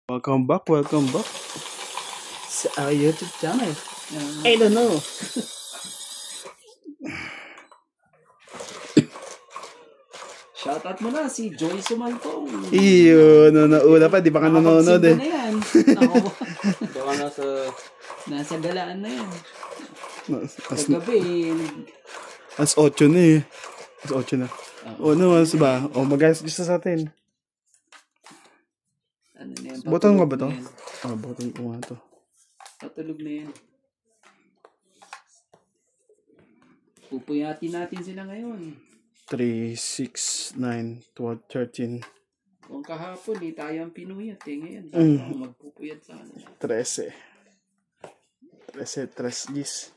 Welcome back, sa YouTube channel. I don't know. Shoutout mo na si Joy Sumaltong. Iyo, nauna pa, di pa ka nanonood eh. Na yan. Ako, Baka nasa galaan na yan. As Kagabi, 8 na eh. As 8 na. Mas ba? Mag-guys gusto sa atin. ano na yan? Button nga ba to? patulog na yan. Button ko nga to. Patulog na yan. Pupuyatin natin sila ngayon. 3, 6, 9, 12, 13, Kung kahapon, tayo ang pinuyat eh. Ngayon, ako magpupuyat sa kanila. 13. 13 gis.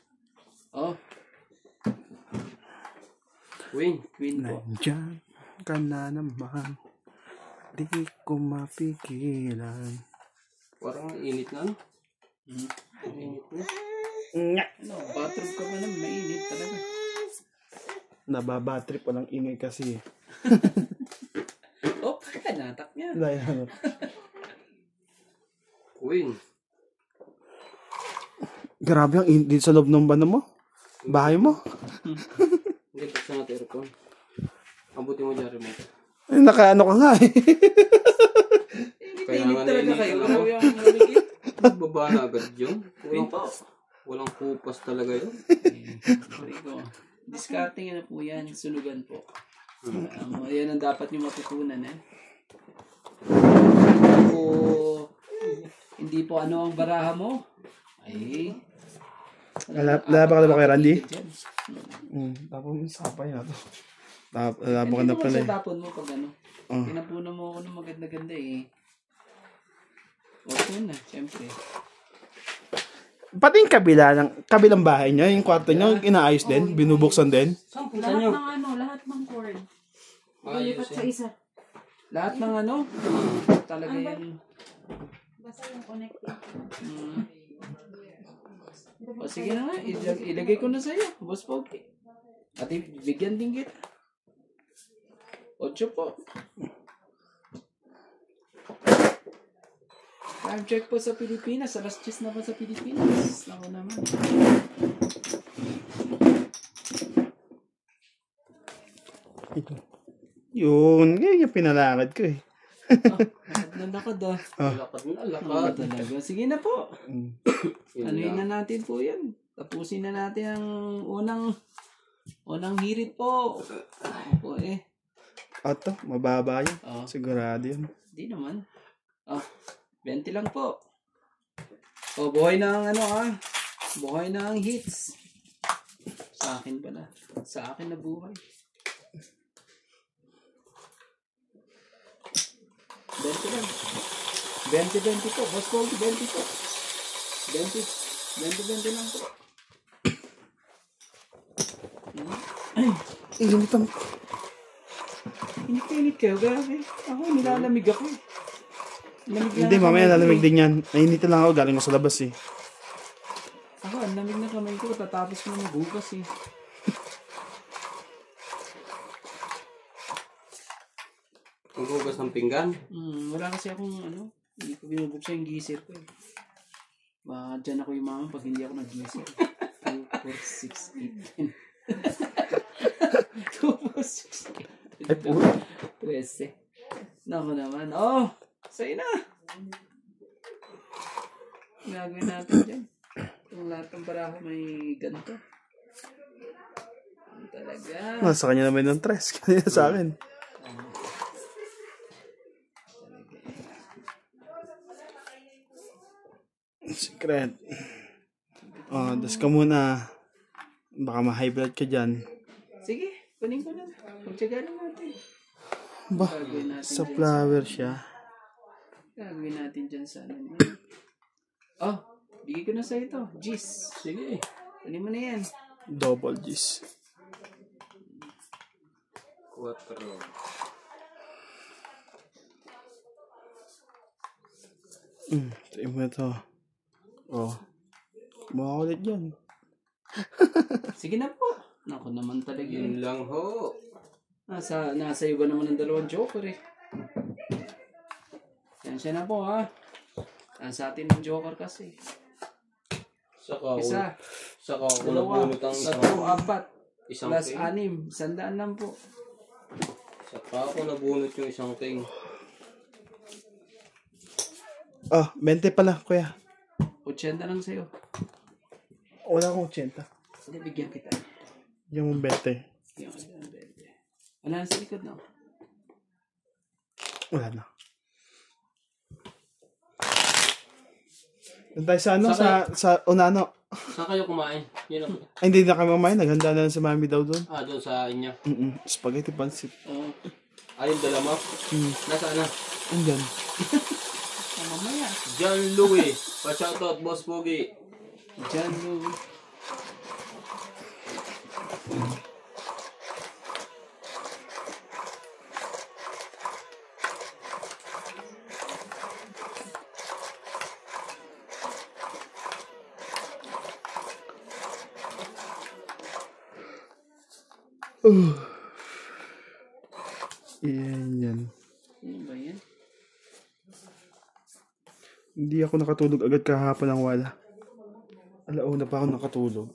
Oh, Win. Queen po. Nandiyan ka na naman. Di ko mapigilan. Parang init na, no? Init na. Ano, bathroom ka man, mainit talaga. Nababatrip ko ng ingay kasi. Oh, natak niya. Dahil ano. Win. Grabe ang init dito sa loob ng bahay mo. Hindi, buksan natin aircon. Abutin mo dyan remote. Ay, nakaano ka nga eh. Init talaga kayo. Ako. Grabe ang maligit. Nagbaba na agad yun. Queen po. Walang kupas talaga yun. Rico. Discarding na po yan. Sulugan po. Yan ang dapat nyo matutunan eh. Hindi po ano ang baraha mo. Ay. Laba ka na ba kay Randy? Dyan. Tapos yung sapay na to. Laba ka na pala eh. Tapon mo pag ano. Pinapunan mo ako ng maganda-ganda eh. Okay na, siyempre. Pati yung kabilang bahay niya, yung kwarto niya, inaayos din, binubuksan din. Lahat ng cord. Ayos Lipat sa eh. isa. Lahat ng ano, talaga yan. Basta yung connecting. O sige na nga, ilagay ko na sa'yo, Boss Pogi. At bigyan din kita. 8 po. Time check po sa Pilipinas. Alas 10 na po sa Pilipinas. Ako naman. Yun, ngayon yung pinalakad ko eh. Lakad ah. Lakad na, Lakad lakad. talaga. Sige na po. Yun Anuin lang. na natin po yan. Tapusin na natin ang unang hirit po. Opo eh. Ato, mababa yun. Oh. Sigurado yun. Hindi naman. 20 lang po. Buhay na ang buhay na ang hits. Sa akin pala. Sa akin na buhay. 20 lang. 20 po. Boss Pogi, 20 po. 20 lang po. Initan. Init kayo, grabe. Ako, nilalamig ako eh. Lamig Hindi, na mamaya kamay ko lalamig eh. din yan. Nainitan lang ako, galing ko sa labas eh. Ako, ang lamig na kamay ko. Tatapos ko na maghugas eh. Maghugas ng pinggan. Wala kasi akong hindi ko binubuksan yung gisir ko eh. Dyan ako yung mama pag hindi ako nag-gisir. 2, 4, 6, 8, 10. 2, 4, 6, 8. Ay, po. 13. Naku naman. Sa'yo na. Gagawin natin dyan. Kung lahat ng baraho may ganito. Talaga. Nasa kanya naman yung tres. Kanina sa akin. Secret. Das ka muna. Baka ma-high blood ka dyan. Sige, kunin ko na. Pagtsaga lang natin. Ba, Gagawin natin sa dyan flower siya. Gagawin natin dyan sa bigay ko na sa ito. Gis. Sige. Kunin mo na yan. Double G's. 4. Try mo ito. Makakulit yan. Sige na po. Naku naman talaga yun. Yun lang ho. Nasa iyo ba naman ng 2 joker eh. Yan siya na po ha. Sa atin ng Joker kasi. Isa, Saka ako dalawa, nabunot ang tatlo, apat, isang plus king. 6, 100 lang po. Saka ako nabunot yung isang king. Oh, 20 pala, kuya. 80 lang sa'yo. Wala akong 80. Hindi, bigyan kita. Yung 20. Yung 20. Wala na sa likod, no? Wala na. Doon tayo sa ano? Sa Unano. Saan kayo kumain? Yun ang... Ay, hindi na kami mamayin. Naghanda na lang si mami daw doon. doon sa inyo. Spaghetti pancit. Ayun, dala mo? Nasaan na? Andyan. Mamaya. John Louie. Pa-shoutout, Boss Pogi. John Louie. Yan. Ano ba yan? Hindi ako nakatulog agad kahapon ng wala. Alauna pa ako nakatulog.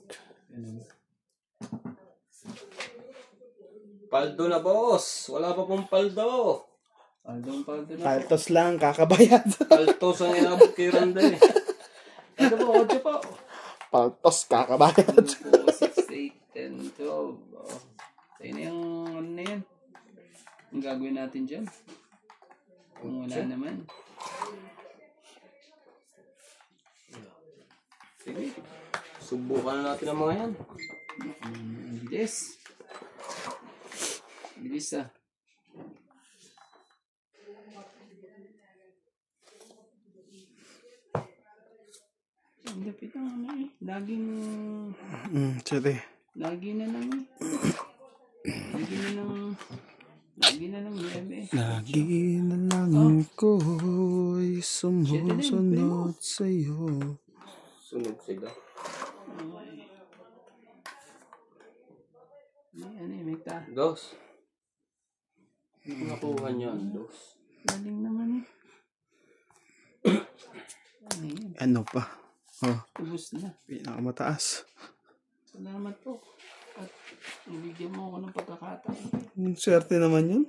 Paldo na, boss. Wala pa pong paldo. Paldo na. Paltos lang, kakabayad. Paltos ang inabot kay Ronda eh. Ito po, 8 po. Paltos, kakabayad. 2, 4, 6, 8, 10, 12. Oh. Sa'yo na yung ano na yan. Ang gagawin natin dyan. Kung wala naman. Sige. Subukan na natin ang mga yan. Bilis. Bilis ah. Ang lapit ng ano eh. Laging Sige. Lagi na lang eh. Lagi na lang bebe. Lagi na lang ako'y sumusunod sa'yo. Sunog sila. Ano eh, may ta. Dos. Nakuha niya ang dos. Galing naman eh. Ano yun? Ano pa? Oh, Ubus na. pinakamataas. Salamat po. At nabigyan mo ako ng pagkakataon. Swerte naman yun.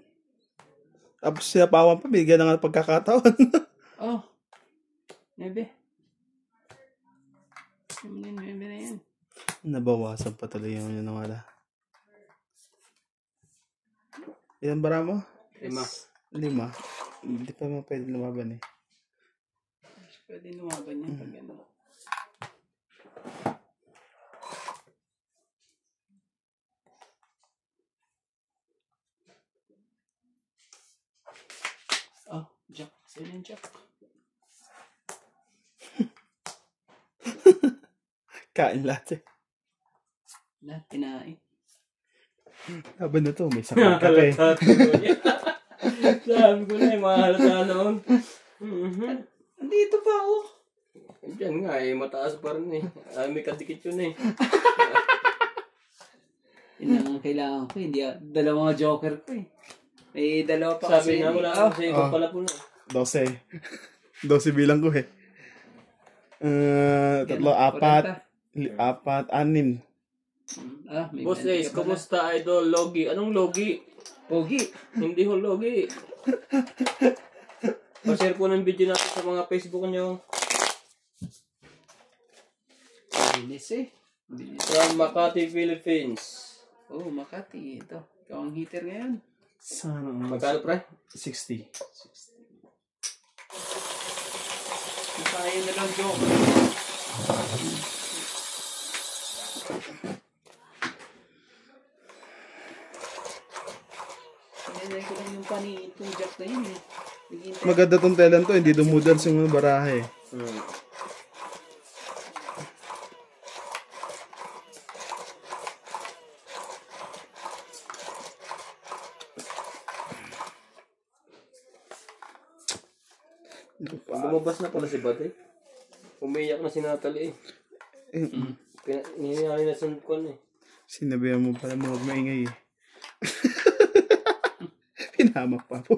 Tapos sinapawan pa, bigyan na nga ng pagkakataon. Oh. Nebe. Nebe na yan. Nabawasan pa tuloy yung yun nawala. Ilan bara mo? 5. 5. Hindi pa mo pwede lumaban eh. Pwede lumaban yan pag ano. Oh, Jack. Sa'yo yung Jack. Kain lahat eh. Lahat kinain. Laban na to, may sakit ka eh. Sabi ko na yung mga halata noon. Andito pa oh. Diyan nga eh, mataas pa rin eh. Ay, may kadikit yun eh. Yun ang kailangan ko. Hindi, dalawang joker ko eh. May dalawa pa Sabi na wala kasi ikaw pala po na. 12. 12 bilang ko eh. 3, 4, 4, 6. Ah, may Boss 20 Ace, ka pala. kumusta idol? Logi. Anong logi? Pogi. Hindi ho logi. Pa-share po ng video natin sa mga Facebook nyo. Bilis eh. Bilis. From Makati, Philippines. Oh, Makati. Ito. Ikaw ang hitter ngayon. Sana Magkano pre? 60. Masaya na lang joker. Hinanay ko lang yung itong jack na yun eh. Naghihintay. Maganda tong telan to, hindi dumudal sa mga barahe. Lumabas na pala si Bate. Umiyak na si Natalie eh. Niniyari na sa kwan eh. Sinabihan mo pala mo huwag maingay eh. Pinahamak pa po.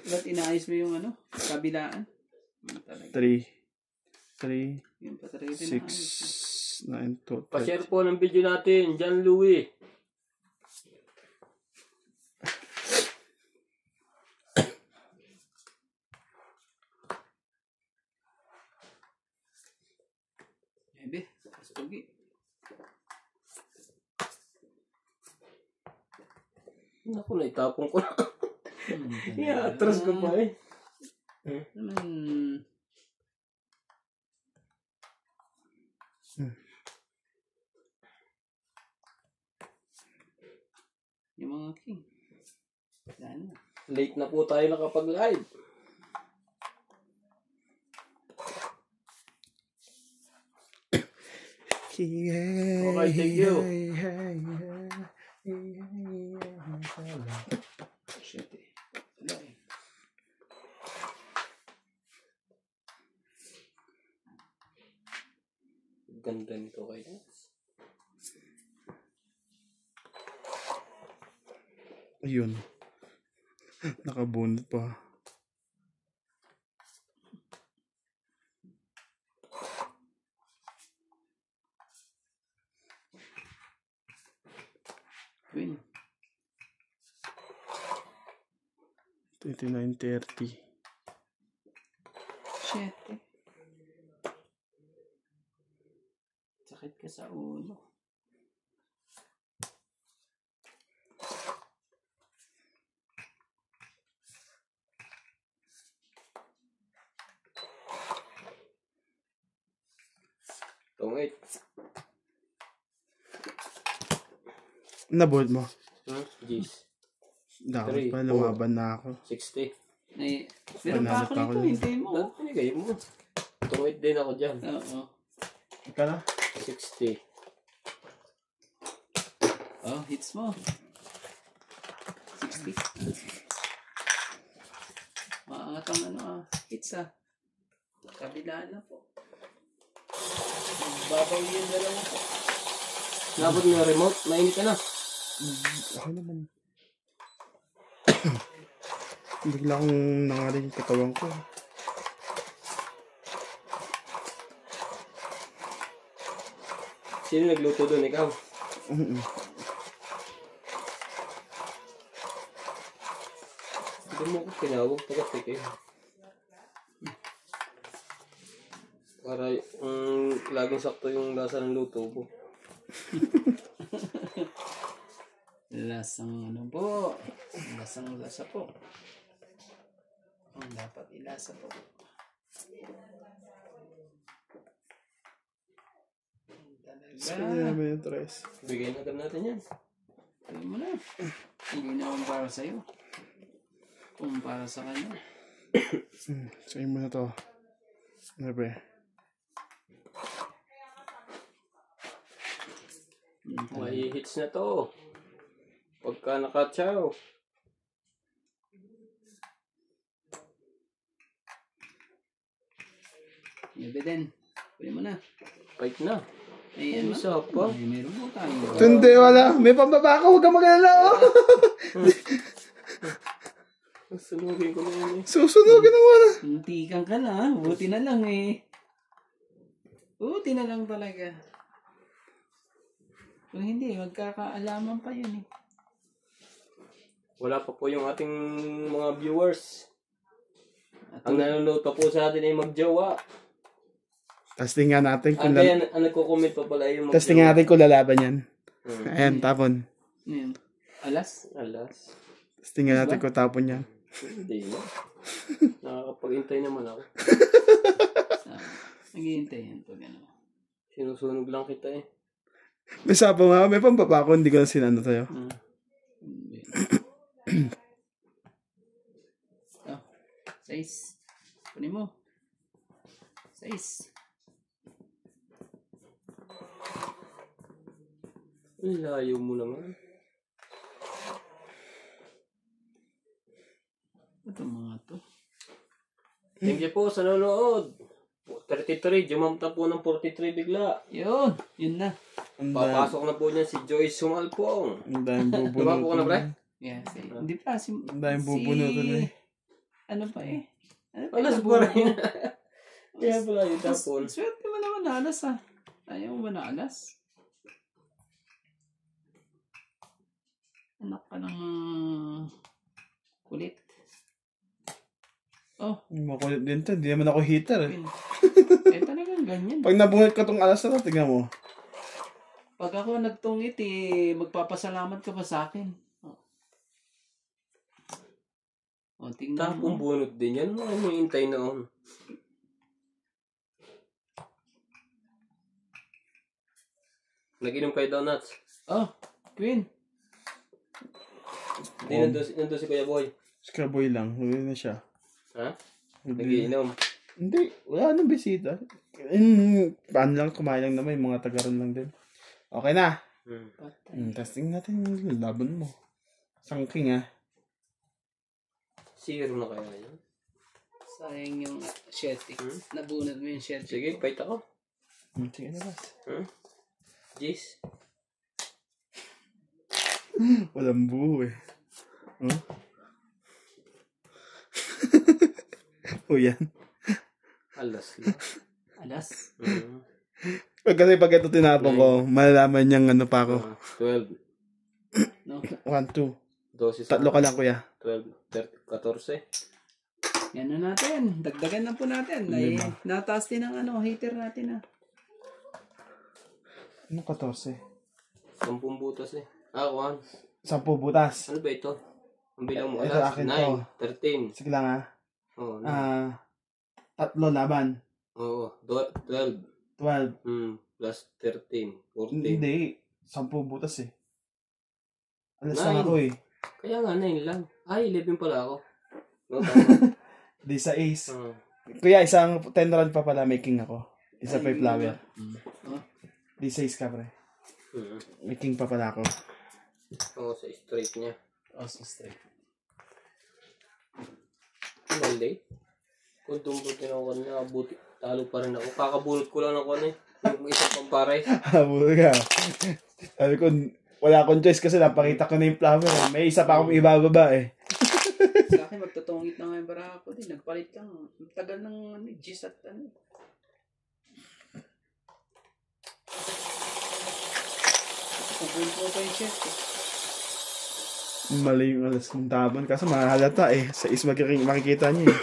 Ba't inaayos mo yung ano? Kabilaan? Yun talaga. 3, 3, Yun pa talaga 6, 9, 12, Pa-share po ng video natin, John Louie. Ebe, mas pogi. Naku, naitapon ko na. Atras ko pa eh. Naman. Yung mga king. Yan na. Late na po tayo nakapag-live. Okay, thank you. Shit eh. Wala eh. Ganda nito kayo. Ayun. Nakabunot pa. Queen. 29:30. Shit eh. Sakit ka sa ulo. Tungit. Nabolt mo. Jeez. Dapat 3, pa 4. lumaban na ako. 60. Ay, meron pa Panalo ako pa ako nito, dun. hintayin mo. Lahat pinigay mo. Tungit din ako dyan. Oo. Ika na? 60. Oh, hits mo. 60. Maangat ang hits ah. Kabilaan na po. Babaw yun na lang ako. Nabot mo yung remote, mainit ka na. Ako naman. Bigla akong nangaling yung katawan ko. Sino nagluto doon, ikaw? Hindi mo ko kinawag taga-tike. Para laging sakto yung lasa ng luto ko. Lasang po. Lasang lasa po. Ang dapat ilasa po. Kaya naman yung tres. Bigay na agad natin yan. Alam mo na. Hindi naman para sa'yo. Kung para sa kanya. Sa'yo mo na to. Ano ba? May hits na to. Pagka nakatsaw. Yabe din. Pwede mo na. Fight na. Ay, ano? Isa pa. Ay, meron po tayo. Hindi, wala. May pambaba ka. Huwag kang mag-alala. Oh. Sunugin ko na yun eh. Susunugin na wala. Muntikan ka na. Buti na lang eh. Buti na lang talaga. Kung hindi, magkakaalaman pa yun eh. Wala pa po yung ating mga viewers. Ang nanonood pa po sa atin ay magjowa. Testing nga natin kung Kaya ang nagko-comment pa pala yung magjowa. testing nga natin kung lalaban yan. Ayan, tapon. Ano Alas? Alas. Testing nga natin kung tapon yan. Hindi na. Nakakapag-intay naman ako. Naghihintay yan pag ano. Sinusunog lang kita eh. May sapo nga, may pambaba ko, hindi ko na sinano tayo. Oh, 6. Kunin mo. 6. Ay, layo mo naman. Ito mga to. Thank you po sa nanonood. 33, jumamta po ng 43 bigla. Yun. Yun na. Papasok na po niya si Joyce Sumalpong. Ang daming bubunutan. Diba po ka na, pre? Yes. Hindi pa. Ang daming bubunutan eh. Ano pa eh. Ano Alas pa rin. Kaya pala yung tapon. Swerte mo naman na alas ah. Ayaw mo ba na alas? Anak ka ng kulit. Oh, Makulit din to. Hindi naman ako heater eh. talagang ganyan. Pag nabungat ka tong alas na to, tingnan mo. Pag ako nagtungit magpapasalamat ka pa sa akin. Oh, tingnan Tapong mo. bunot din yan. Ano mo hintay noon? Nag-inom kayo donuts. Oh, Queen. Hindi nandun si Kuya Boy. Scraboy lang. Huli na siya. Ha? Huli. Nag-iinom. Hindi. Wala nang bisita. Paano lang, kumain lang naman. Yung mga tagaran lang din. Okay na. Testing natin yung laban mo. Sangking ah. Zero na kaya yun? Sayang yung shetty. Nabunod mo yung shetty. Sige, fight ako. Sige na bas. Jeez. Walang buho eh. Huh? O yan. Alas lang. Alas. Kasi pag ito tinapon ko, malalaman niyang ano pa ako. 12. No? 1, 2. 12 Tatlo ka lang kuya. 12, 14. Yan na natin. Dagdagan na po natin. Ay, nataas din ang heater natin ah. Ano 14? 10 butas eh. 1. 10 butas. Ano ba ito? Ang bilang mo Ito alas. akin 9, 13. Sige lang ah. Oo, 3 laban. Oo, 12. 12. Plus 13, 14. Hindi. 10 butas eh. Alas 9. lang ako eh. Kaya nga, 9 lang. Ay, 11 pala ako. No, tama. Di sa ace. Kuya, isang 10 round pa pala may king ako. Isa pa yung flower. Di sa ace ka pre. May king pa pala ako. Oo, sa straight niya. Oh, so straight. Mali. Kung dumbutin ako kanina, buti. Talo pa rin ako. Kakabulot ko lang ako eh. Yung isang pampares. Habol ka. Sabi ko, wala akong choice kasi napakita ko na yung flower. May isa pa akong ibababa eh. Sa akin, magtutungit na nga yung baraha ko din. Nagpalit lang. Ang tagal ng G's at ano. Pagpulot mo pa yung chef eh. Mali yung alas ng taban. Kasi mahalata eh. Sa is makikita niyo eh.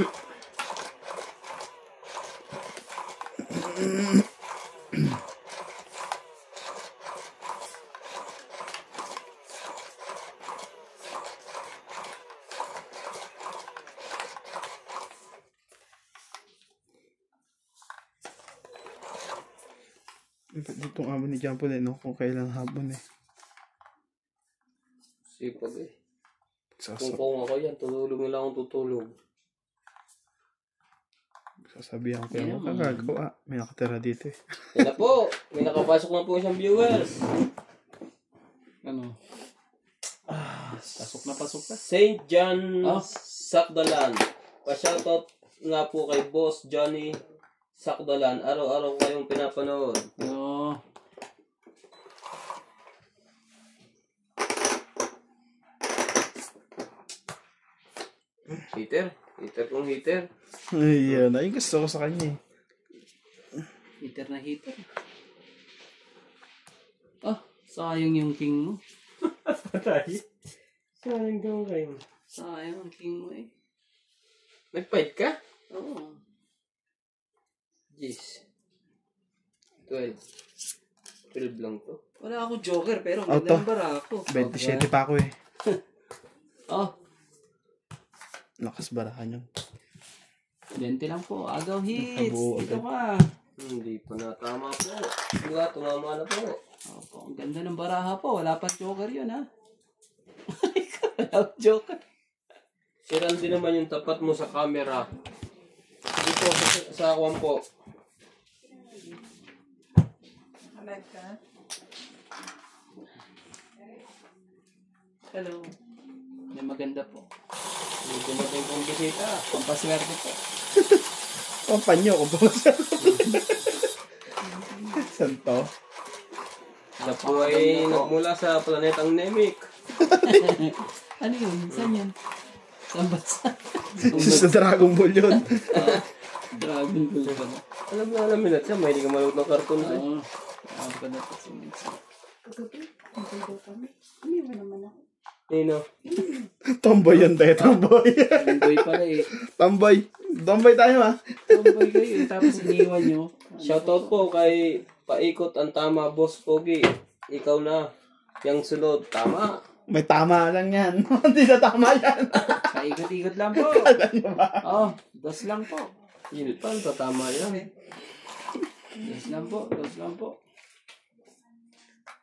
Itong amon ni Jampol eh, no? Kung kailang hapon eh. Sipag eh. Sasab Kung ako yan, tutulog nila akong tutulog. sasabihan ko yung kagagawa. May nakatira dito eh. Yan na po. May nakapasok na po isang viewers. Ano? Pasok na. St. John Sakdalan. Pa-shoutout nga po kay Boss Johnny Sakdalan. Araw-araw kayong pinapanood. Oo. Heater. Heater kung heater. Ay, yun. Ay, gusto ko sa kanya eh. Heater na heater. Sayang yung king mo. Patay. Sayang daw kayo. Sayang ang king mo eh. Nag-fight ka? Oo. Jeez. 12. 12 lang to. Wala ako joker pero Auto. ganda ng bara ako. 27 pa ako eh. Oh, Lakas barahan yun. 20 lang po. Agaw hits. Abo, Dito ka. Hindi pa na. Tama po. Diba? Tumama na po. Opo, ang ganda ng baraha po. Wala pa joker yun ha. Wala pa joker. Siran din naman yung tapat mo sa camera. Hindi po, sa akwan po. Hello. May maganda po. May dumating kong bisita. Pampaswerte po. Pampanyo ko ba? Santo. Siya po ay nagmula sa planetang Namek. Ano yun? Saan yun? Saan bansa? Sa Dragon Ball yun. Dragon Ball pa na. Alam mo na siya, may hindi ka manood ng cartoon siya. Oo. Ako pa dapat si Mitzi. Kagabi, nagdaw kami. Umiwan naman ako. Nino. Tomboy yun tayo, tomboy. Tomboy pala eh. Tomboy. Tomboy tayo ha. Tomboy kayo eh. Tapos iniwan nyo. Shoutout po kay Paikot ang tama, Boss Pogi. Ikaw na. Yang sunod, tama. May tama lang yan. Hindi na tama yan. Paikot-ikot lang po. Alam nyo ba? Oh, dos lang po. Yun pa, tatama yan. Dos lang po. Dos lang po.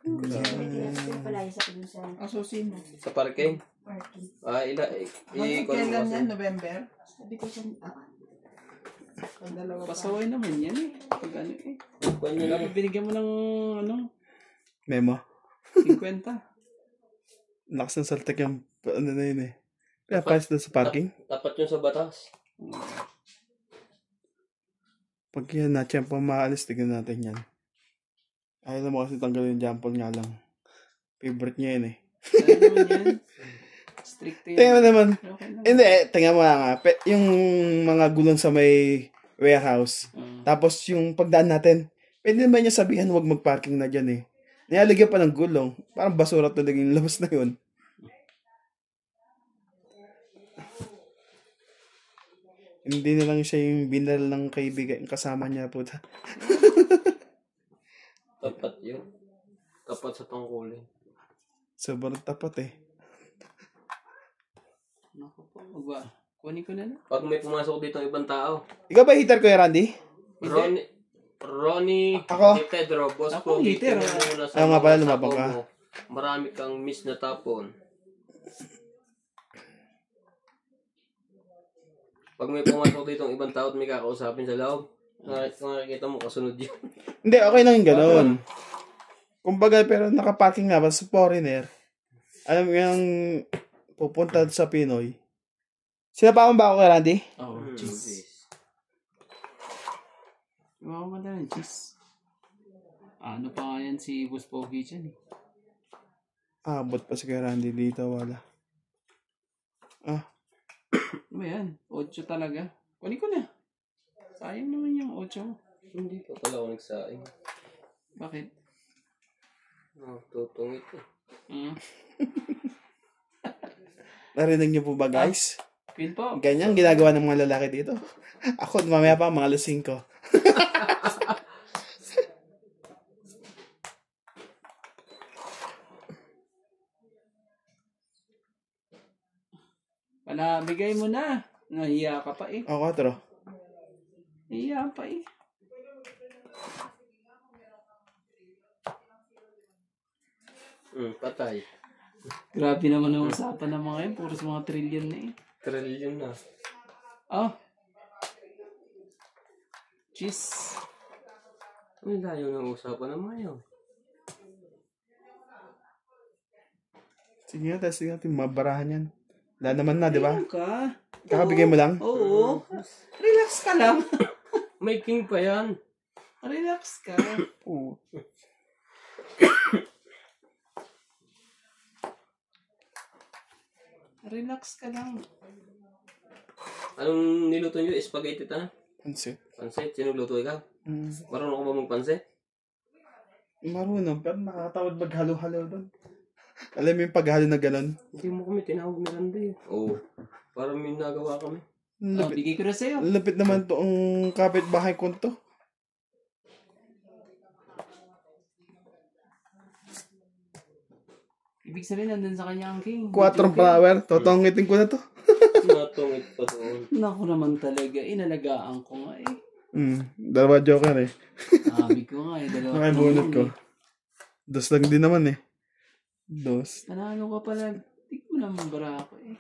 Pala isa ko dun sa Asusin mo. Sa parking. parking. Ikot mo Kailan kasi. yan? November? Sabi ko sa Ang dalawa pa. Pasaway naman yan eh. Pag ano eh. Kuha niyo lang. Dapat binigyan mo ng ano, Memo. 50. Lakas ng saltek yung ano na yun eh. Kaya price doon sa parking. Tapat yun sa batas. Pag yan na, tiyempo maalis, tignan natin yan. Ayaw naman kasi tanggalin yung jump nga lang. Favorite niya yun eh. Ano naman yan? Strict yan. Tingnan mo naman. Okay lang. Hindi, tingnan mo nga. Yung mga gulong sa may warehouse. Tapos yung pagdaan natin, pwede naman niya sabihan huwag mag-parking na dyan eh. Nilalagyan pa ng gulong. Parang basura talaga yung labas na yun. Hindi na lang siya yung binal ng kaibigan, yung kasama niya po. Tapat yun. Tapat sa tungkulin. Sobrang tapat eh. Naku po. Magba. Kunin ko na na. Pag may pumasok dito ang ibang tao. Ikaw ba hitter ko Randy? Ronnie Ako? Di Pedro, Boss Ako, Pogi. hitter, tingnan mo muna sa Ayaw nga pala, mga lumabang tapon ka. mo. Marami kang miss na tapon. Pag may pumasok dito ang ibang tao at may kakausapin sa loob, nakikita mo kasunod yun. Hindi, okay lang yung gano'n. Kumbaga, pero nakaparking nga ba sa foreigner, alam mo yung pupunta sa Pinoy. Sinapakan ba ako kay Randy? Oh, cheese. Wow, ganda ng cheese. Ano pa nga yan si Boss Pogi dyan eh. Abot pa si kay Randy dito, wala. Ano ba yan? 8 talaga. Kunin ko na. Sayang naman yung 8 mo. Hindi pa pala ako nagsaing. Bakit? Tutungit eh. Narinig niyo po ba guys? Pin po. Ganyan ginagawa ng mga lalaki dito. Ako, mamaya pa mga lasing ko. Wala, bigay mo na. Nahiya ka pa eh. O, 4. Nahiya pa eh. Patay. Grabe naman ang usapan ng mga yun. Puros mga trillion na eh. Trillion na. Oh. Cheese. Ang layo ng usapan naman yun. Sige nga, testing natin. Mabarahan yan. Wala naman na, di ba? Ayun ka. Kakabigay mo lang? Oo. Relax ka lang. May king pa yan. Relax ka. Oo. Relax ka lang. Anong niluto nyo? Spaghetti ta? Pansit. Pansit? Sino luto ikaw? Mm. Marunong ka ba magpansit? Marunong, pero nakakatawad maghalo-halo doon. Alam mo yung paghalo na gano'n? Hindi mo kami tinawag ni Randy. Oo. Para may nagawa kami. Oh, bigay ko na sa'yo. Lapit naman to ang kapitbahay ko to. Ibig sabihin, nandun sa kanya ang king. 4 flower. Totongitin ko na to. Natungit pa doon. Naku naman talaga. Inalagaan ko nga eh. 2 joker eh. Sabi ko nga eh. Dalawa. Nakibunot ko. 2 lang din naman eh. 2. Nanalo ka pala. Di ko naman bara ako eh.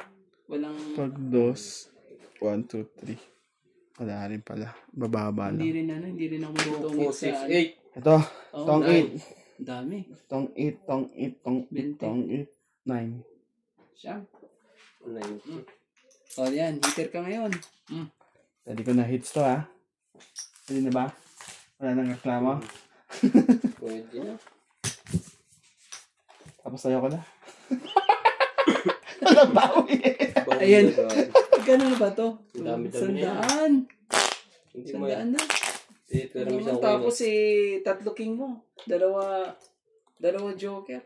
Walang... Pag 2. 1, 2, 3. Wala rin pala. Bababa lang. Hindi rin ako 2, matutungit 4, sa... 6, 8. Ito. Oh, Tong 8. Ang dami. Tong 8. Tong 8. Tong 8. Tong 8. 9. Siya. 90. O yan. Hitter ka ngayon. Pwede ko na hits to ha. Pwede na ba? Wala nang reklamo. Pwede na. Tapos ayaw ko na. Walang bawi. Ayan. Magkano na ba to? Ang dami-dami na. 100. Hindi mo 100 na. pero isang Tapos tatlo king mo. Dalawa joker.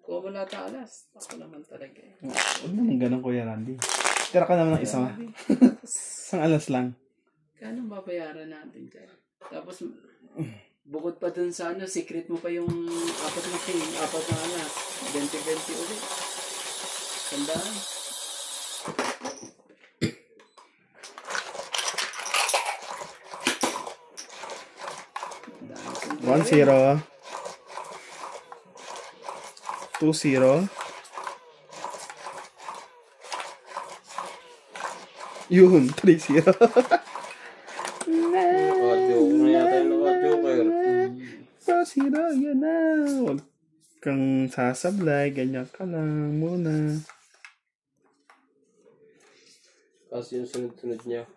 Kung wala talas. Ako naman talaga eh. Huwag naman ganun, Kuya Randy. Tira ka naman ng isa. Isang alas lang. Kano babayaran natin dyan? Tapos, bukod pa dun sa secret mo pa yung 4 na king, 4 na alas. 20-20 ulit. Tandaan. Tandaan. 1-0. 2-0. Yun, 3-0. Naka-joker na yata yung naka-joker. 4-0, yun na. Huwag kang sasablay, ganyan ka lang muna. Kasi yung sunod-sunod niya.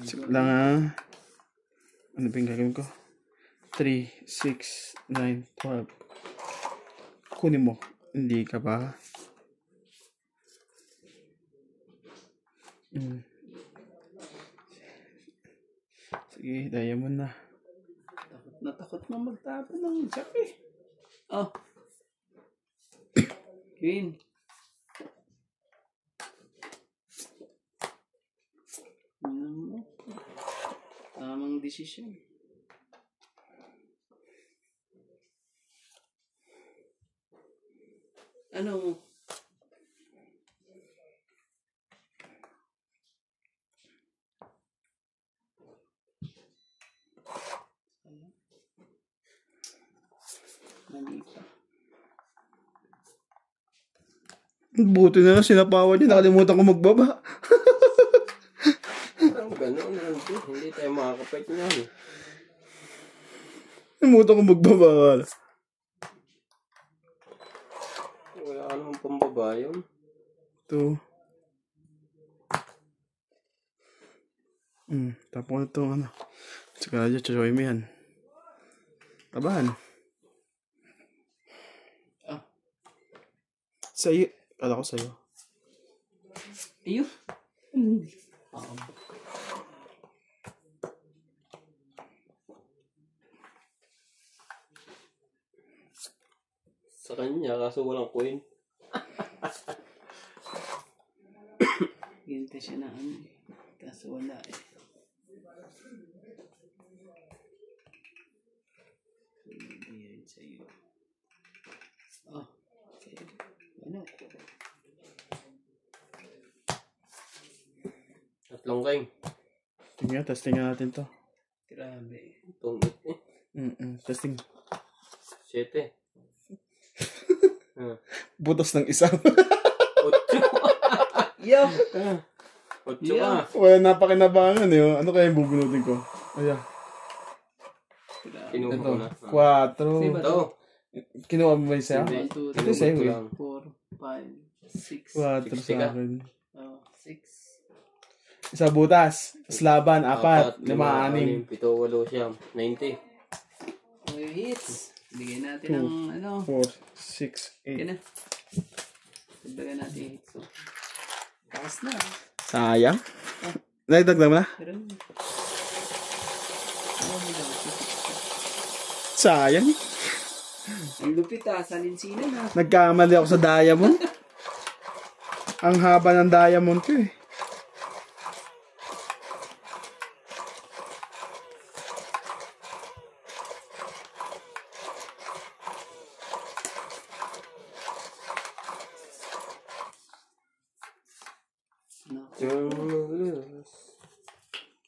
Sip lang ah. Ano ba yung gagawin ko? 3, 6, 9, 12. Kunin mo. Hindi ka ba? Sige, diamond na. Natakot na magtapon ng jack eh. Oh. Queen. Tamang desisyon. Ano? Buti na lang sinapawan niya. Nakalimutan ko magbaba. Parang gano'n lang din. Hindi tayo makakapit niyan. Nakalimutan ko magbaba. Wala ka naman pambaba yun. 2. Tapos na ito, ano. Saka na dyan, chachoy mo yan. Tabahan. Sa'yo. Kala ko sa'yo. Ayun. Sa kanya, kaso walang coin. Ginte siya na ano eh. Kaso wala eh. Ayan sa'yo. Oh. Sa'yo. Ano? Tatlong king. Tingnan, testing natin to. Grabe. Itong Testing. 7. Butas ng isa. 8. Yo! 8 ka. Wala napakinabangan eh. Ano kaya yung bubunutin ko? Ayan. Kinuha Ito. ko na. 4. Ito. Kinuha mo ba yung sa'yo? Hindi. 1, 2, Ito sa'yo eh. 4, 5, 6. 4 60 ka? sa akin. Oh, 6. Isa butas. Slaban, 4. 5, 6. 7, 8, 9, 90. Oh, yung hits. Bigyan natin ng ano. 4, 6, 8. Yan na. Dagdagan natin yung hits. Takas na. Sayang. Nagdagdag mo na? Pero may daw. Sayang. Ang lupit salinsinan ha. Nagkamali ako sa diamond. Ang haba ng diamond ko eh.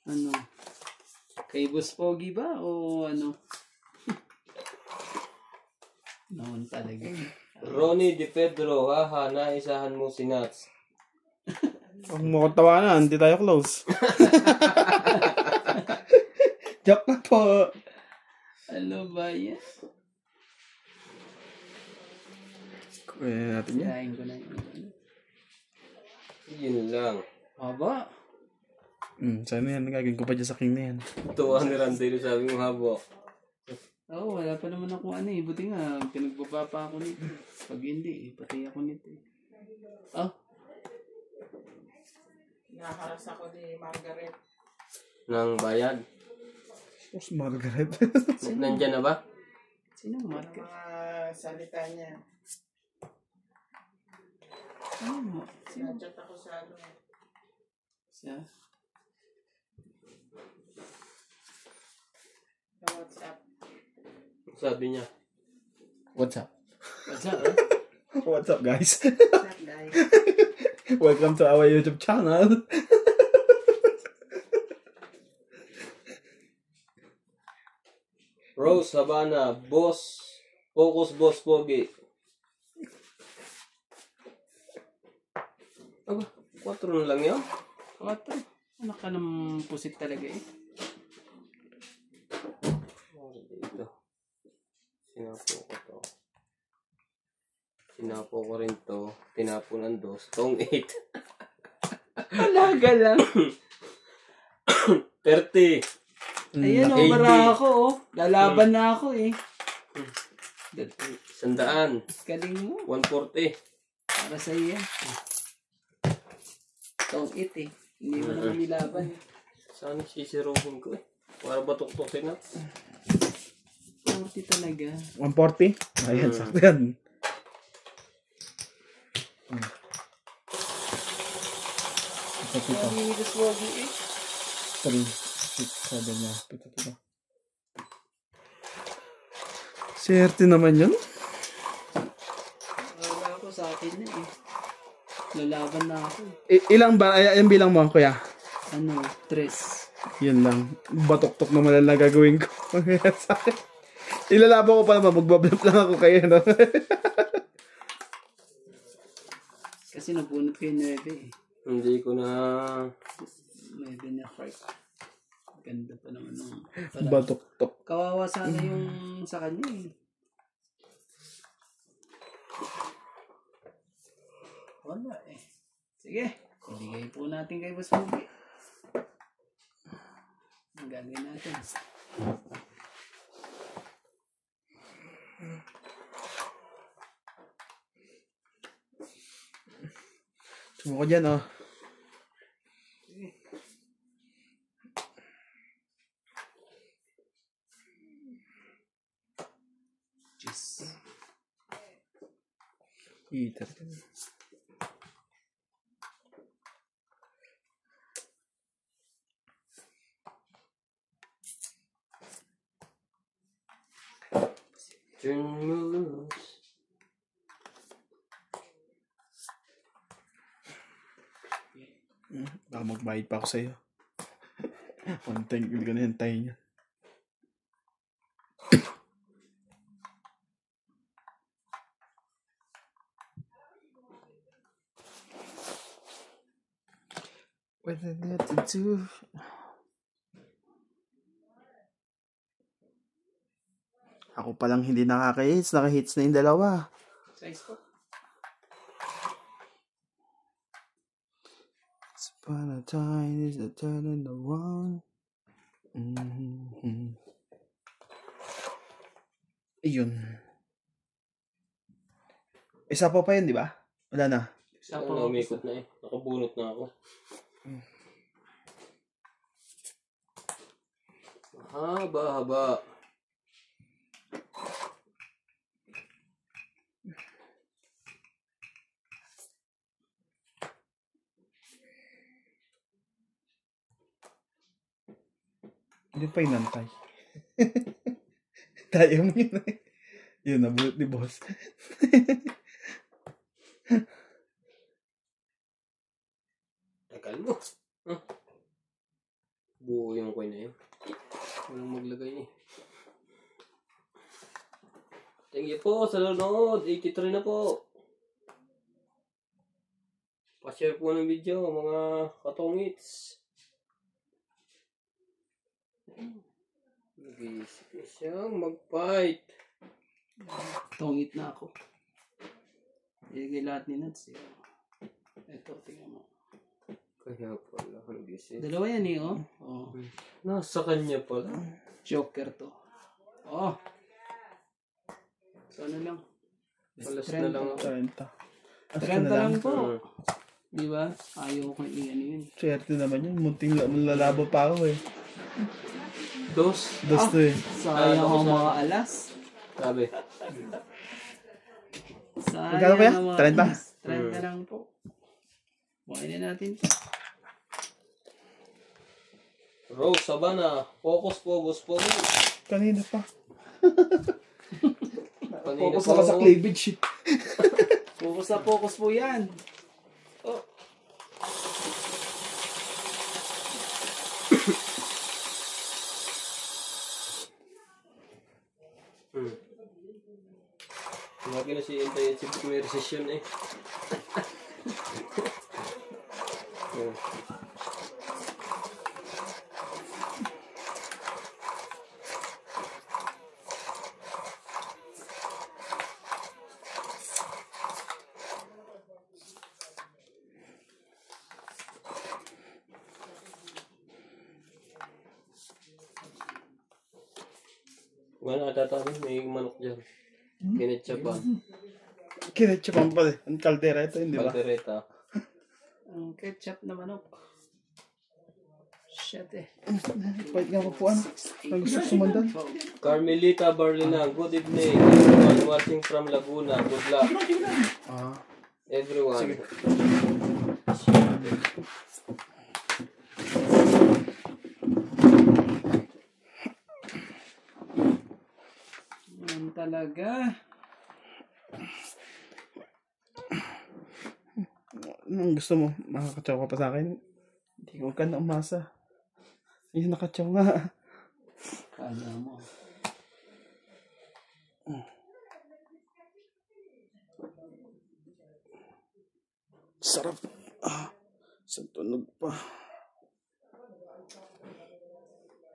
Ano? Kay Boss Pogi ba? O ano? Noon talaga. Ronnie Di Pedro, haha, naisahan mo si Nats. Huwag mo akong tawanan, hindi tayo close. Joke na po. Ano ba yan? Kuya natin yan. Kain ko na yun. Yun lang. Haba. Sana yan, nagagawin ko pa dyan sa king na yan. Tuwa ni Randy, sabi mo habo. Oo, wala pa naman ako ano eh. Buti nga, pinagbaba pa ako nito. Pag hindi, patay ako nito eh. Oh, Nakaharas ako ni Margaret. Ng bayad. Tapos Margaret. Nandyan na ba? sino Ang Mark? mga salita niya. Ano mo? Sino? Sinachat ako sa ano. Siya? Sa WhatsApp. Sabi niya. What's up? What's up? What's up, guys? WhatsApp guys. Welcome to our YouTube channel. Rose, Havana, Boss, Focus, Boss, Pogi. Aba, 4 na lang yun? 4. Anak ka ng pusit talaga eh. Dito. Sinapo ko to. Sinapo ko rin to. Tinapo ng 2. Tong 8. Alaga lang. 30. Ayan o, AD. bara ako oh. Lalaban na ako eh. 100. Galing mo. 140. Para sa iyo yan. Tong it eh. Hindi mo naman nilaban eh. Saan sisiruhin ko eh? Para batok-tokin na. 40 talaga. 140? Ayan, sakto yan. Ito. Namigas wagi eh. 3, 6, 7 na. Pito. Swerte naman yun. Wala ako sa akin na eh. Lalaban na ako Ilang ba? Ayan bilang mo, kuya. Ano, 3. Yun lang. Batok-tok naman lang na gagawin ko. Sa akin. Ilalaban ko pa naman. Magbablap lang ako kayo, no? Kasi nabunot ko yung 9 eh. Hindi ko na... 9 na heart. Ganda pa naman nung... Batok-tok. Kawawa sana yung sa kanya eh. Wala eh. Sige. Ibigay po natin kay Boss Mugi. Ang gagawin natin. Sumuko dyan, oh. Cheers. Heater. Turn me loose. Baka magbayad pa ako sa'yo. One time, hindi ko na hintayin niya. What I got to do? Ako palang hindi nakaka-hits. Naka-hits na yung dalawa. Size po. It's about a time is the turning around. Mm-hmm. Ayun. Isa pa yun, di ba? Wala na. Isa Ano, po. umikot na eh. Nakabunot na ako. Haba. Hindi pa inantay. Tayo mo yun eh. Yun, nabulot ni boss. Tagal mo. Buo yung coin na yun. Walang maglagay eh. Thank you po sa nanonood. 83 na po. Pa-share po ng video mga katongits. Nag-iisip na siyang mag-fight. Tongit na ako. Ilagay lahat ni Nuts. Ito, tingnan mo. Kaya pala nag-iisip. Dalawa yan eh, oh. Oh. Nasa kanya pala. Joker to. Oh. So ano lang? Alas 30. na lang ako. 30. 30 lang po. Hmm. Di ba? Ayaw ko i-ano yun. Swerte naman yun. Munting lalabo pa ako eh. Dos. Gusto eh. Sayang ako ang sa- mga alas. Sabi. Magkano Sayang kaya? ang mga 30? alas. 30 lang po. Bukain na natin to. Rose, Savannah. Focus, focus, focus. Kanina pa. Kanina Focus pa na sa ako. cleavage eh. Focus na focus po yan. Oh. Lagi na si Intay at si Vic may recession eh. Oh. Wala natatabi, may manok dyan. Kinetchapan. Kinetchapan pala eh. Ang kaldera ito, hindi ba? Caldereta. Ang ketchup na manok. Shit eh. Pahit nga papuan. Ang gusto sumandan. Carmelita Barlina, good evening. Everyone watching from Laguna, good luck. Ah. Everyone. Yan talaga. Anong gusto mo? Makakatsaw ka pa sa akin? Hindi ko ka na umasa. Ayun, nakatsaw nga. Kala mo. Sarap. Ah. Sa tunog pa.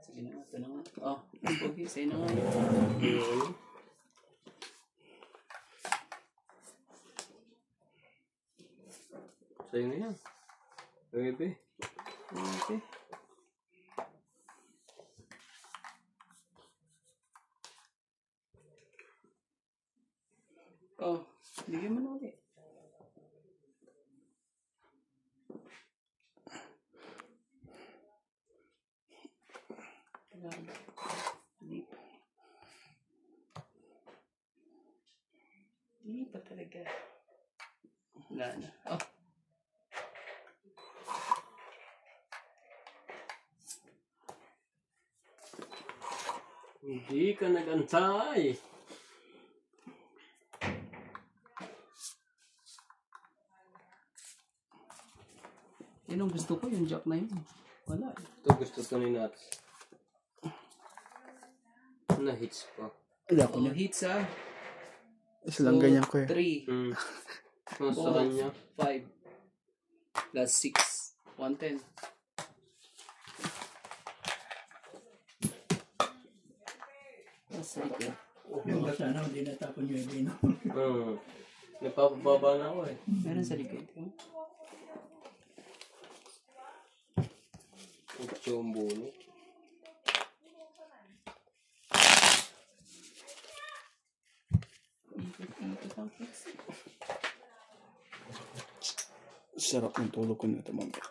Sige na, ito na nga. Oh, pogi, sa'yo na nga. Sa'yo na yan. Bebe. Okay. Oh, bigyan mo na ulit. Hindi pa talaga. Wala na. Oh. Hindi ka nag-antay. Yan ang gusto ko, yung jack na yun. Wala eh. Ito gusto ko ni Nats. Na-hits pa. Hindi ako Oh, niya. hits ah. Isa lang ganyan ko eh. 3, Hmm. Nasa kanya. 5, plus 6, 110. Nasa likod. Yung sana hindi natapon yung ibino. Nagpapababa na ako eh. Meron sa likod. Oh. Utso ang bulo. Ikot ang fix. Sarap ng tulog ko nito mamaya.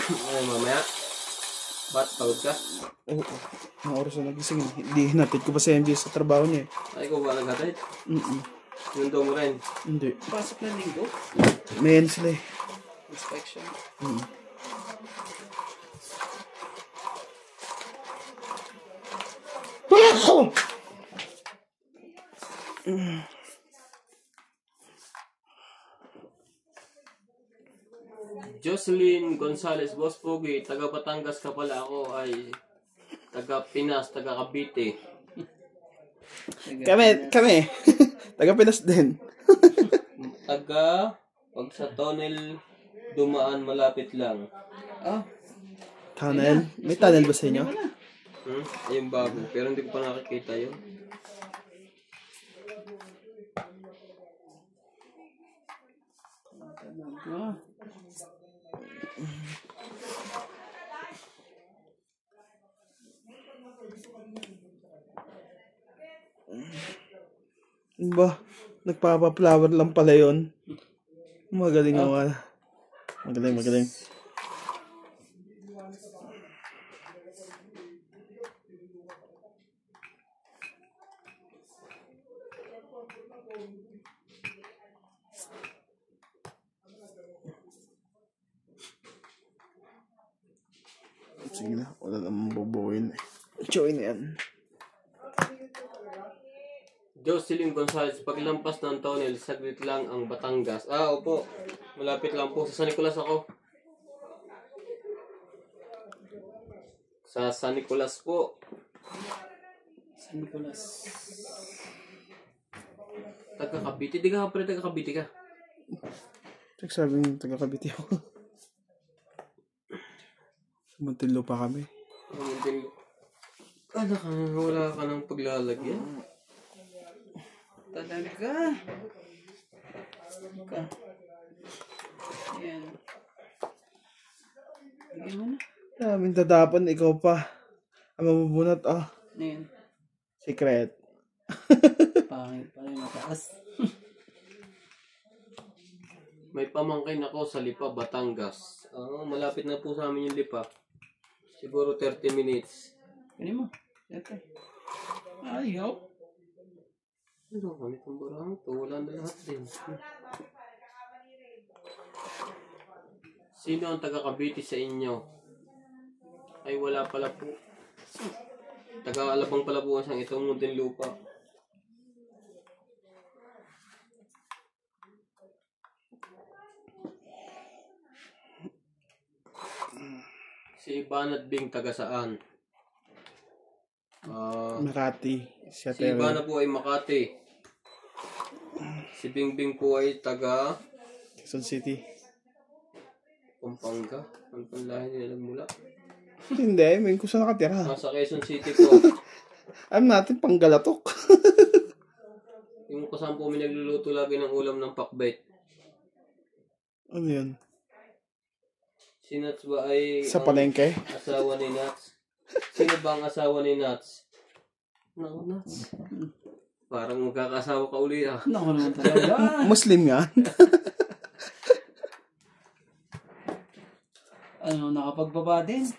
Ay, mamaya. Ba't pagod ka? Oo. Ang oras na nagising. Hindi hinatid ko pa si MJ sa trabaho niya eh. Ay, ko ba naghatid? Nundo mo rin. Hindi. Pasok na linggo. May yan sila eh. Inspection. Jocelyn Gonzalez, Boss Pogi, taga Batangas ka pala, ako ay taga Pinas, taga Cavite. Kami. Taga Pinas din. Taga, pag sa tunnel dumaan malapit lang. Oh, Tunnel. May tunnel ba sa inyo? Ayun bago, pero hindi ko pa nakikita yun. oh. Ba, nagpapa-flower lang pala yun. Magaling naman. Magaling. Sige na, wala namang bubuhin. Join yan. Jocelyn Gonzalez, paglampas ng tunnel, saglit lang ang Batangas. Opo. Malapit lang po. Sa San Nicolas ako. Sa San Nicolas po. San Nicolas. Taga Cavite. Di ka pala taga Cavite ka. Nagsabing taga-Cavite ako. Sa Muntinlupa kami. Wala ka ng paglalagyan. Talaga. Ayan. Lagyan mo na. Daming tatapan, ikaw pa. Ang mabubunot, Ayan. Secret. Pangit pala yung mataas. May pamangkin ako sa Lipa, Batangas. Malapit na po sa amin yung Lipa. Siguro 30 minutes. Kunin mo. Ito. Ayaw. Ano kami itong barang ito? Wala na lahat din. Sino ang taga-Cavite sa inyo? Ay wala pala po. Taga-Alabang pala po ang itong Muntinlupa. Si Ibanat Bing taga saan? Makati. Si Ibana po ay Makati. Si Bingbing po ay taga Quezon City. Pampanga. Ano pang lahi nila mula? Hindi, may kung saan nakatira. Sa Quezon City po. Alam natin, Panggalatok. Yung kasama po may nagluluto lagi ng ulam ng pakbet. Ano yun? Si Nats ba ay Sa palengke? asawa ni Nats? Sino ba ang asawa ni Nats? No, Nats. Parang magkakasawa ka uli Naku naman talaga. Muslim yan. Ano, nakapagbaba din.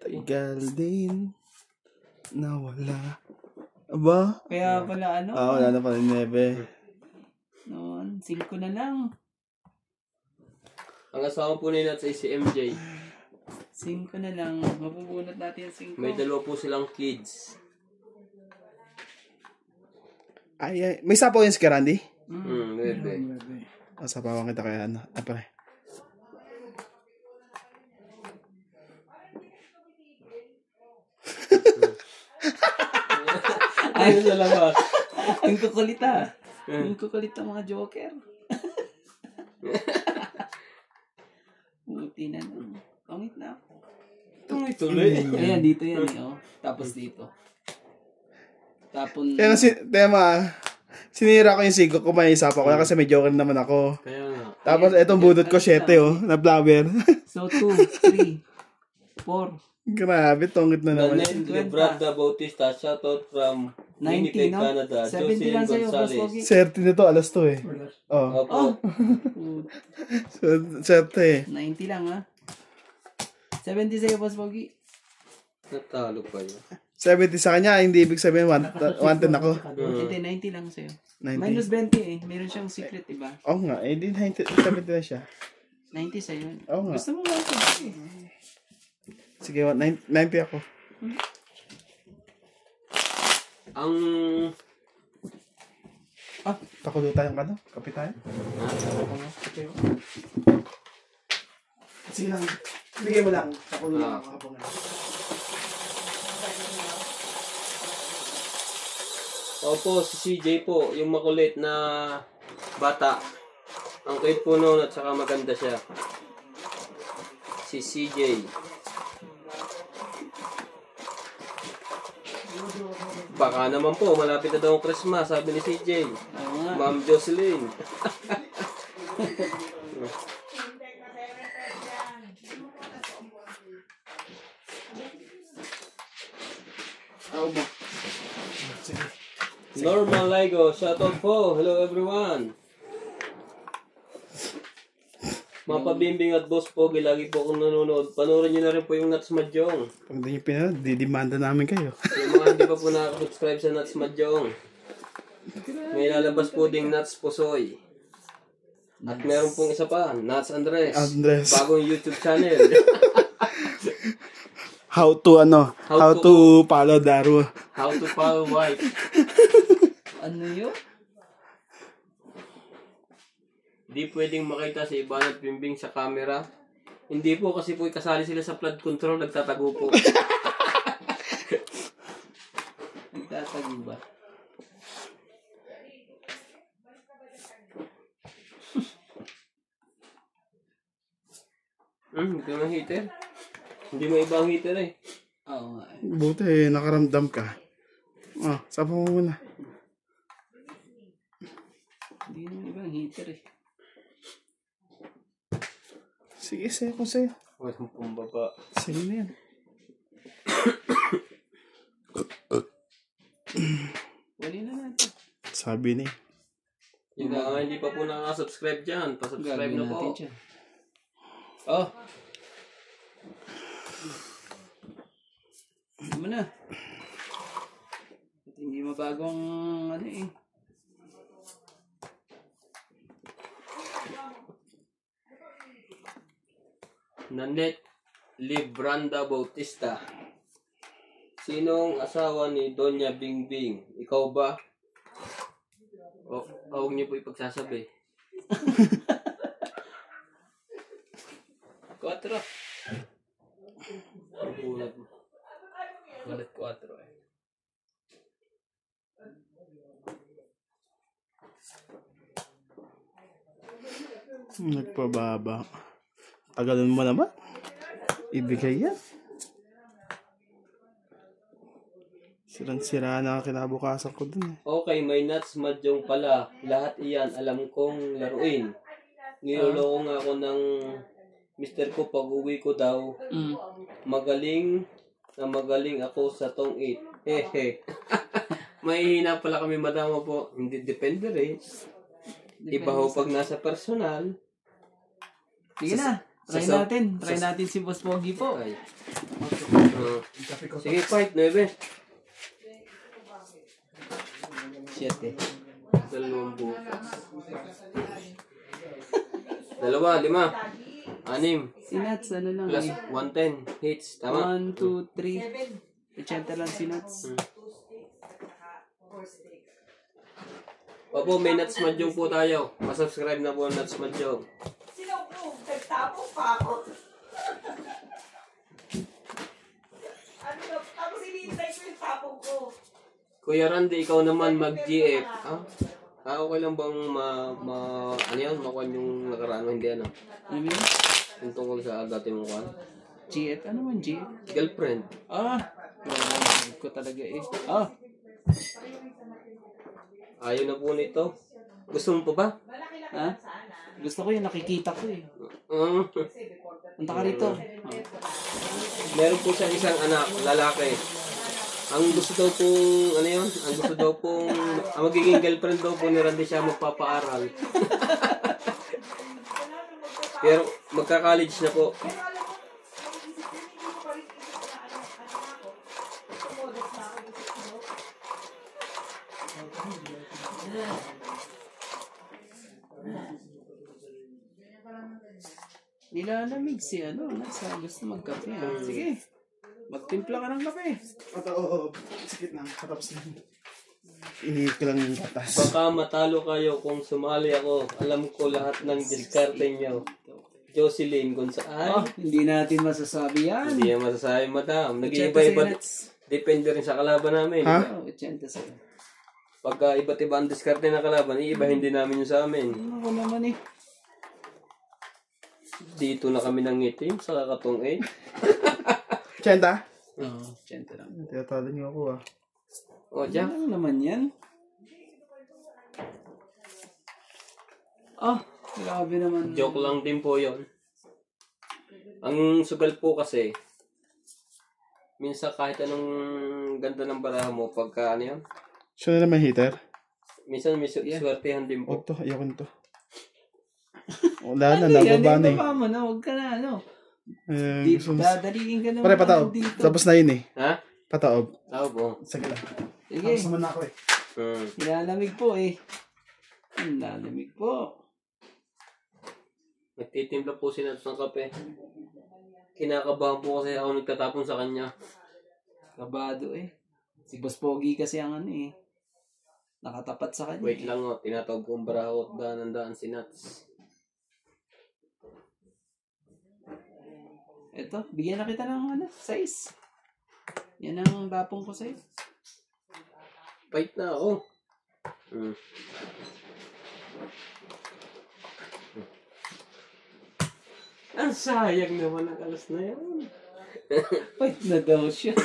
Tagal din. Nawala. Aba? Kaya pala ano. Wala na pala nebe. Noon, 5 na lang. Ang asawa po ni Nats ay si MJ. 5 na lang. Mabubunot natin yung 5. May 2 po silang kids. Ay, may sapaw yan si Karandi? Bebe. Sapawan kita kaya ano. Pre. Ay, sa labas. Yung kukulita. Yung kukulita mga joker. Buti na lang. Pangit na ako. Itong ituloy. Ayan, dito yan eh. Oh. Tapos dito. Tapon. Tema, sinira ko yung sigo ko, may isa pa ko kasi may joker naman ako. Kaya nga. Tapos etong budot ko 7 na flower. So, 2, 3, 4. Grabe, tongit na naman. Danet Lebrada Bautista, shoutout from 90, Winnipeg, no? Canada. 70 Jocelyn lang sa'yo, Boss Gonzalez. Pogi. 30 na to, alas to eh. Opo. Serte. 90 lang ha. 70 sa'yo, Boss Pogi. Natalo pa yun. 70 sa kanya, hindi ibig sabihin 110 ako. Hindi, 90 lang sa'yo. 90. Minus 20 eh. Meron siyang secret, diba? Oo nga, eh di 90, 70 na siya. 90 sa'yo. Oo nga. Gusto mo lang ito. Sige, 90 ako. Ang... Pakulo tayong ano? Kape tayo? Sige lang. Bigay mo lang. Pakulo lang ako habang ano. Opo, si CJ po, yung makulit na bata. Ang cute po noon at saka maganda siya. Si CJ. Baka naman po, malapit na daw ang Christmas, sabi ni CJ. Oo nga. Ma'am Jocelyn. Ako ba? Normal Ligo, shoutout po. Hello everyone. Mga pabimbing at boss Pogi, lagi po akong nanonood. Panoorin nyo na rin po yung Nuts Madjong. Pag hindi nyo pinanood, didimanda namin kayo. Yung mga hindi pa po nakaka-subscribe sa Nuts Madjong, may lalabas po ding Nuts Pusoy. At meron pong isa pa, Nuts Andres. Andres. Bagong YouTube channel. How to follow Daru. How to follow wife. Ano yun? Di pwedeng makita si Ivan at Bimbing sa camera. Hindi po kasi po kasali sila sa flood control, nagtatago po. Nagtatago ba? Hindi mo heater. Hindi mo ibang heater eh. Oo nga. Buti, nakaramdam ka. Sapa mo muna. Hindi naman ibang heater eh. Sige, sa'yo ko sa'yo. Walang pumbaba. Sige na yan. Wali na natin. Sabi ni. Yung mga hindi pa po nakaka-subscribe dyan, pa-subscribe Gagawin na po. natin siya. Oh! Ano mo na? At hindi mabagong ano eh. Nanette Libranda Bautista. Sinong asawa ni Doña Bingbing? Ikaw ba? O, huwag niyo po ipagsasabi. 4. Nagulat mo. Ulit 4 eh. Nagpababa. Tagalan mo naman. Ibigay yan. Sirang-sira na ang kinabukasan ko dun eh. Okay, may Nuts Madjong pala. Lahat iyan alam kong laruin. Niloloko nga ako ng mister ko pag uwi ko daw. Magaling ako sa tong 8. Hehe. Mahihina pala kami madama po. Hindi depende rin. Iba ho pag nasa personal. Sige na. Try natin si Boss Pogi po. Ay. Sige, fight. 9. 7. Dalawang bukas. 2, 5, 6. Si Nuts, ano lang Plus eh. 110 hits. Tama? 1, 2, 3. 80 lang si Nuts. Opo, may Nuts Madjong po tayo. Masubscribe na po ang Nuts Madjong. Sino po? Nagtapong pa ako. Tapos hinihintay ko yung tapong ko. Kuya Randy, ikaw naman mag-GF. Okay lang bang ano yan? Makuha yung nakaraan mo, hindi ano? Ano yun? Yung tungkol sa dati mong kuha? GF? Ano man GF? Girlfriend. Grabe ko talaga eh. Ayaw na po nito. Gusto mo pa ba? Ha? Gusto ko yung nakikita ko eh. Punta ka rito. Meron po siya isang anak, lalaki. Ang gusto daw pong, ano yun? Ang gusto daw pong, ang magiging girlfriend daw po ni Randy siya magpapaaral. Pero magka-college na po. Nilalamig si nasa gusto magkape. Sige. Magtimpla ka ng kape. Oo, sakit na. Katapos na. Inihit ko lang yung batas. Baka matalo kayo kung sumali ako. Alam ko lahat ng diskarte nyo. Jocelyn Gonzales. Hindi natin masasabi yan. Hindi yan masasabi, madam. Nag-iiba-iba. Depende rin sa kalaban namin. Ha? 80 sa'yo. Pagka iba't iba ang diskarte ng kalaban, iibahin din namin yung sa amin. Ako naman eh. Dito na kami ng itim sa kakatong 8. Chenta? Oo, 80 lang. Tiyatalo niyo ako O, Jack. Ano naman yan? Grabe naman. Joke lang din po yon. Ang sugal po kasi, minsan kahit anong ganda ng baraha mo, pagka ano yun, Siya na naman heater. Minsan may swertehan din po. Huwag to, ayoko to. Wala na, nababa na eh. Baba mo na, huwag ka na, ano. Dadaliin ka naman. Pare, pataob. dito. Tapos na yun eh. Ha? Pataob. Tao po. Sige lang. Sige, Tapos naman na ako eh. nilalamig po eh. Nilalamig po. Nagtitimpla po si Nats ng kape. Kinakabahan po kasi ako nagtatapon sa kanya. Kabado eh. Si Boss Pogi kasi ang ano eh. Nakatapat sa kanya. Wait lang o, tinatawag kong baraho at daan si Nats. Ito, bigyan na kita ng ano, size. Yan ang tapong ko sa'yo. Fight na ako. Ang sayang naman ang alas na yan. Wait na daw siya.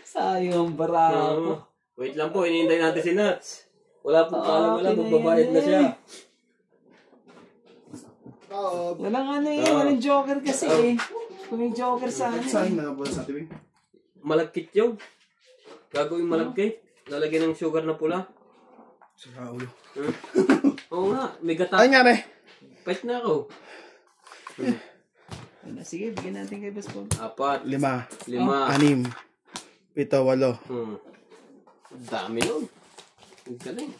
Sayang ang barako. Wait lang po, hinihintay natin si Nats. Wala po, wala, okay na magbabayad na yan siya. Walang ano eh, walang joker kasi eh. Kung may joker sana Saan eh. na ba sa tibing? Malagkit yun. Gagawin malagkit. Lalagyan ng sugar na pula. Sa ulo. Oo nga, may gata. Ay nga re. Fight na ako. Sige, bigyan natin kay Boss Pogi. 4, 5, 5. 6, 7, 8. Ang dami nun. Ang galing.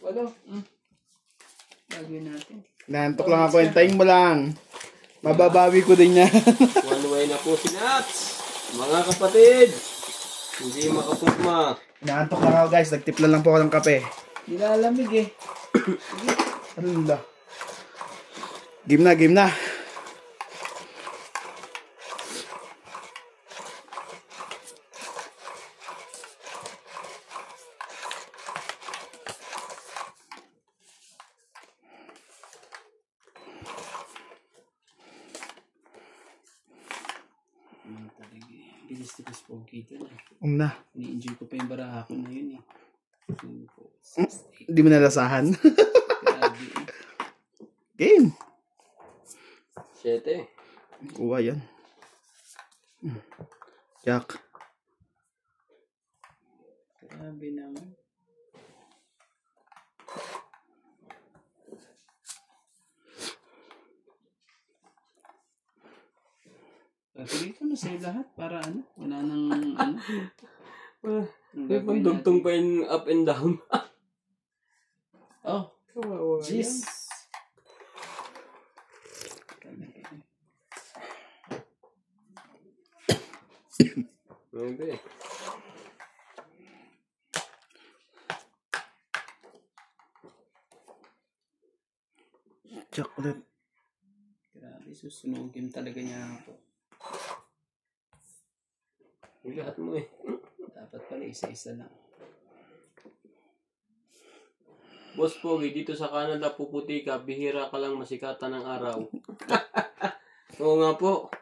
Walo. Gagawin natin. Nantok lang ako. Hintayin mo lang. Mababawi ko din yan. One way na po si Nats. Mga kapatid. Hindi makapugma. Nantok lang ako guys. Nagtipla lang po ako ng kape. Nilalamig eh. Ano nila? Game na, game na. Bilis ni Boss Pogi ito na. Na. Ni-enjoy ko pa yung barako na yun eh. 2, 4, 6, 8. Hindi mo nalasahan. Grabe eh. Game. 7. Kuha yan. Jack. Grabe naman. Patuloy ko na sa'yo lahat para ano, wala nang ano. May pandugtong pa yung up and down. Oh, Kawawa jeez. Maybe. Chocolate. Grabe, susunugin talaga niya ako. Lahat mo eh. Dapat pala isa-isa lang. Boss Pogi, dito sa Canada puputi ka, bihira ka lang masikatan ng araw. Oo nga po.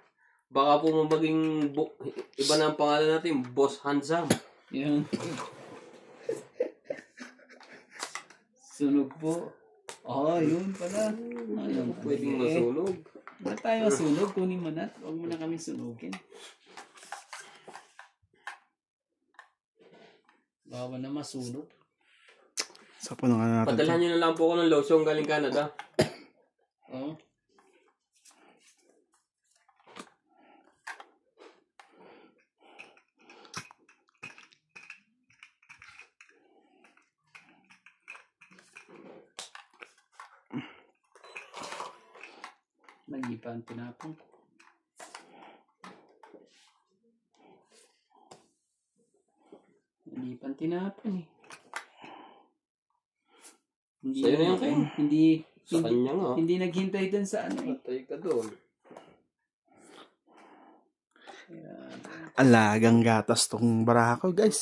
Baka po maging iba na ang pangalan natin, Boss Handsome. Yan. Sunog po. Oh, yun pala. Ayun, Pwedeng masunog. Wala tayo masunog. Kunin mo na. Huwag mo na kami sunugin. Baka na masunog. Sa pa nga natin. Padalhan nyo na lang po ako ng lotion galing Canada. Oh. Magipan tinapon. Magipan tinapon eh. Hindi, Sa'yo na yan, Ken. Sa kanya nga. Hindi naghintay dun sa ano eh. Patay ka doon. Alagang gatas tong barako guys.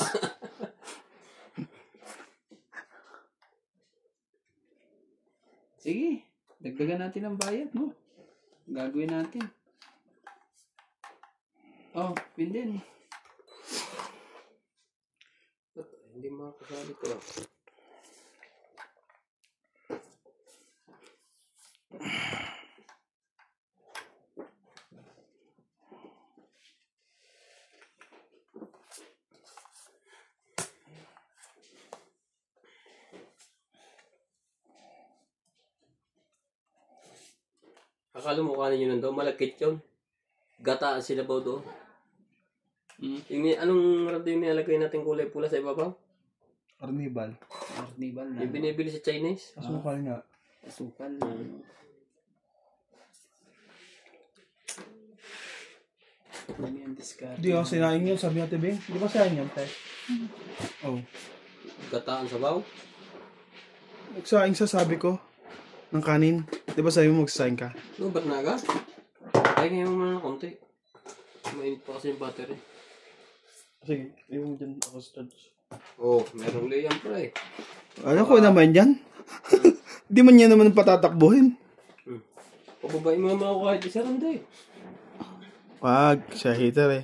Sige, dagdagan natin ang bayad mo. Gagawin natin. Oh, pindin. Hindi makakasali ko. Akala mo kanin yun doon, malagkit yun. Gata sila ba doon? Anong rado yung nilalagay natin kulay pula sa ibabaw? Carnival. Carnival na. Yung binibili sa Chinese? Asukal nga. Asukal. Dami ang discard. Hindi ako sinaing yun, sabi natin, Bing. Di ba sinaing yun, te? Oh. Gata ang sabaw? Nagsaing sa sabi ko. Ng kanin. Di ba sabi mo magsasaing ka? No, ba't naga? Ay, ngayon mo na konti. Mainit pa kasi yung battery. Sige, iwan mo dyan ako sa charge. Oh, merong layan pa eh. Ano ko naman yan? Di man yan naman patatakbuhin. Pababain mo naman ako kahit isa rin eh. Wag, siya hater eh.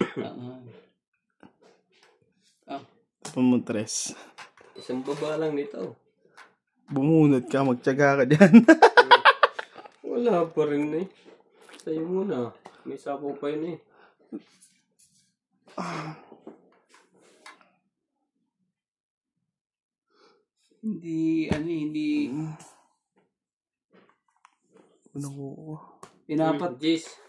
Pumutres. Isang baba lang nito. Bumunod ka, magtyaga ka dyan. Wala pa rin eh. Sa'yo muna. May sapo pa yun eh. Hindi, hindi. Jis.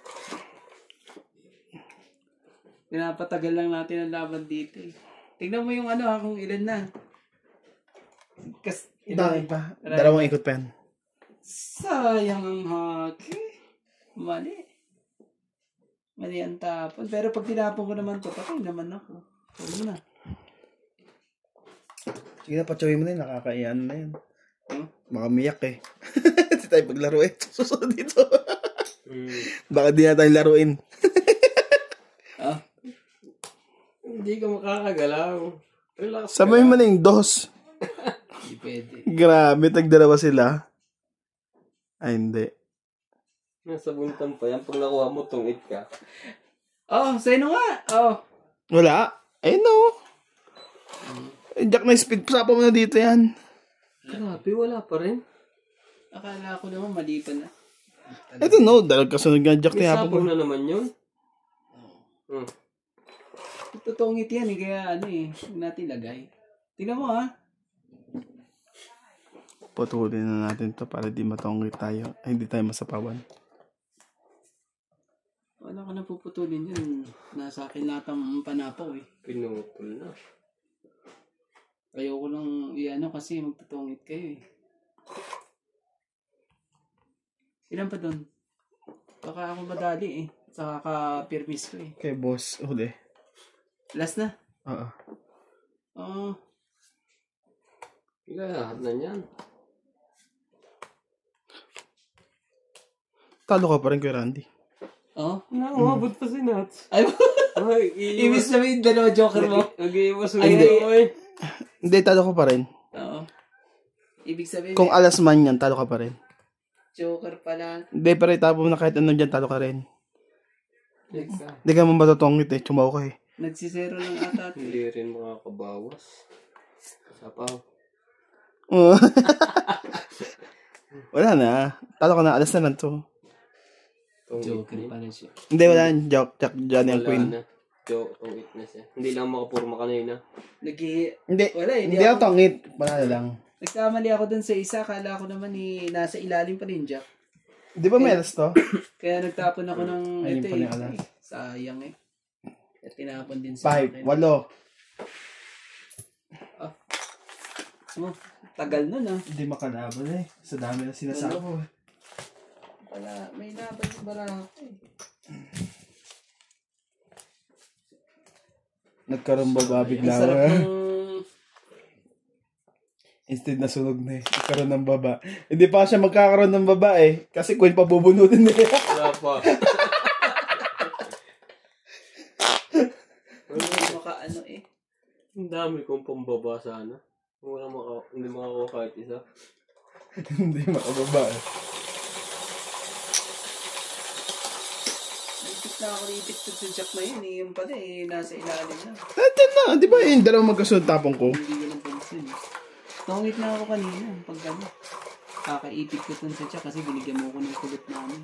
Pinapatagal lang natin ang laban dito eh. Tignan mo yung kung ilan na. Dami pa. Dalawang ikot pa yan. Sayang ang hockey. Mali. Mali ang tapon. Pero pag tinapon ko naman to, patay naman ako. Huwag mo na. Sige na, patsawin mo na yun. Nakakaiyan na yun. Baka miyak eh. Hindi tayo paglaro eh. Susunod dito. Baka di na tayo laruin. Hindi ka makakagalaw. Relax ka Sabay mo lang. na yung dos. Hindi pwede. Grabe, tagdalawa sila. Ay, hindi. Nasa buntan pa yan. Pag nakuha mo, tungit ka. Sino nga? Wala. Eh, no. Jack na speed. Sapa mo na dito yan. Grabe, wala pa rin. Akala ko naman mali pa na. Ito no, dalag kasunod nga Jack. May Tinapon ko. sapo na naman yun. Totoong ngiti yan kaya huwag natin lagay. Tingnan mo Putulin na natin to para di matongit tayo. Ay, hindi tayo masapawan. Wala ka na puputulin yun. Nasa akin lahat ang panapaw eh. Pinutol na. Ayoko lang kasi magtutungit kayo eh. Ilan pa doon? Baka ako madali eh. Saka ka-permis ko eh. Okay, boss. Uli. Last na? Oo. Lahat na niyan. Talo ka pa rin kay Randy. Umabot pa si Nats. Ay, Ay, ibig sabihin dalawa joker mo? Nag-iwas Ay, hindi. Hindi, talo ka pa rin. Oo. Ibig sabihin, Kung alas man yan, talo ka pa rin. joker pala. Hindi, pero itapo mo na kahit anong dyan, talo ka rin. Teka, Hindi ka mo matutongit eh. Chumaw ka eh. Nagsisero lang ata. hindi rin makakabawas. Sapaw. Wala na. Talo ka na. Alas na lang to. Joker pala siya. Hindi, wala. Jack, Johnny ang queen. Na. Tungit na siya. Hindi lang makapurma kanina. Hindi. Wala eh. Hindi ako tongit. Wala na lang. Nagkamali ako dun sa isa. Akala ko naman nasa ilalim pa rin Jack. Di ba may alas to? Kaya nagtapon ako ng Ayun ito pala eh. yung alas. Sayang eh. At tinapon din sa 5, 8. akin. Tagal nun Hindi makalaban eh. Sa dami na sinasabi ko eh. Wala, may laban yung barako eh. Nagkaroon ba bigla Ang sarap ako? ng... Instead na sunog na eh. Nagkaroon ng baba. Hindi pa siya magkakaroon ng baba eh. Kasi queen pa bubunutin eh. Wala pa. Ang dami kong pambaba sana. Hindi makakuha kahit isa. Hindi makababa eh. Naipit na ako naipit sa Jack na yun eh. Yung pala eh, nasa ilalim na. Nandiyan na. Di ba yung dalawang magkasunod tapong ko? Hindi ko nang pansin. Tungit na ako kanina. Pag kakaipit ko dun sa Jack kasi binigyan mo ko ng kulot namin.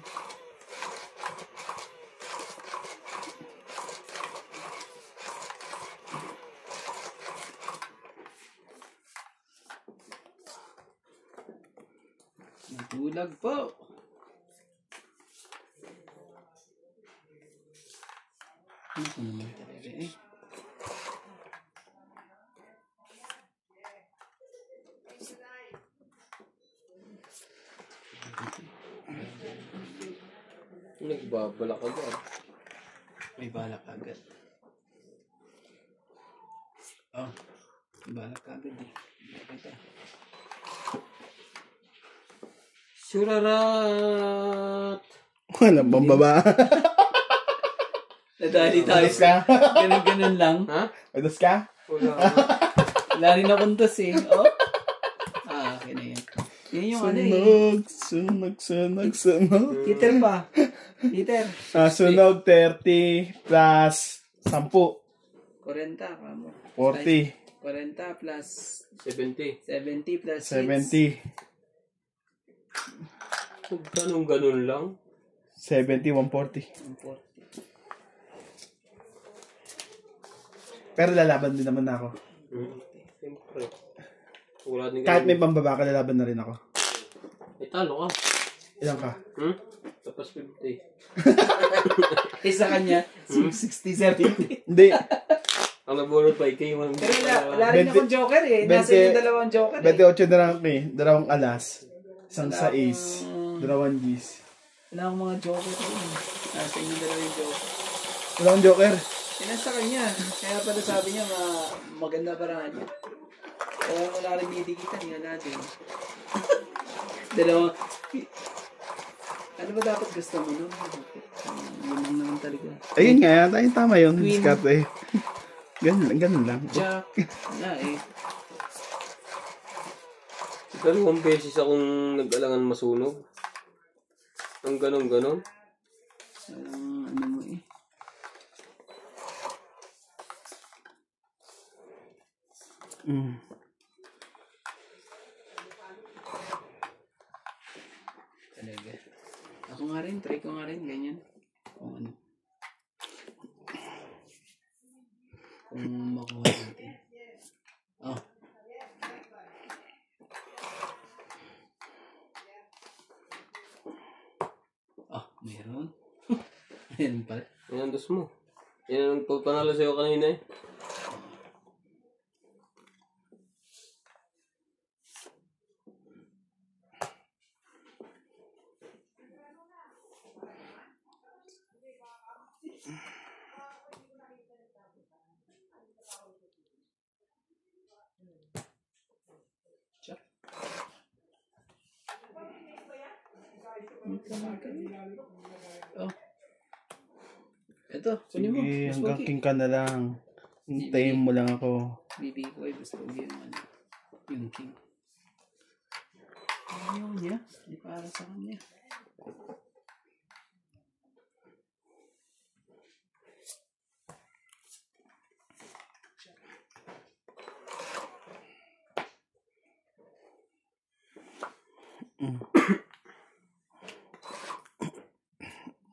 Natulag po. Ano naman talaga eh. Nagbabalak agad. May balak agad. Oh, may balak agad eh. Nakita. Surarat! Walang pambaba. Nadali tayo. Udas ka? Ganun-ganun lang. Ha? Udas ka? Wala. Wala rin akong tos eh. Oh. Okay na yan. Yan yung ano eh. Sunog. Heater pa. Heater. Sunog 30 plus 10. 40 kamo. 40. 40 plus 70. 70 plus 70. Ganun lang. 70, 140. 140. Pero lalaban din naman ako. Siyempre. Wala din Kahit may pambaba ka, lalaban na rin ako. talo ka. Ilan ka? Tapos 50. Isa kanya, 60, 70. Hindi. Ang nabulot pa, ikaw yung... Pero wala rin akong joker eh. Nasa yung dalawang joker eh. 28 na lang eh. Dalawang alas. Isang sais. Dalawang Gs. Wala akong mga joker eh. Nasa yung dalawang joker. Wala akong joker. Pinasa kanya. Kaya pala sabi niya, maganda para niya. Kaya wala rin didikitan niya natin. Dalawang... Ano ba dapat gusto mo nun? Yun lang naman talaga. Ayun nga, yata yung tama yun. Queen. Diskarte. Ganun lang. Jack. Wala eh. Dalawang beses akong nag-alangan masunog. Ang ganon-ganon. Ano mo eh. Talaga. Ako nga rin, try ko nga rin, ganyan. Kung ano. Kung makuha natin. Oh. Ah, meron. Meron pala. Yan ang dos mo. Yan ang pagpanalo sa'yo kanina eh. Oh. Ito, kunin mo. Sige, Mas hanggang pogi. king ka na lang. Hintayin mo lang ako. Bibi ko ay gusto ko yung ano. Yung king. Ayaw niya. Hindi para sa kanya.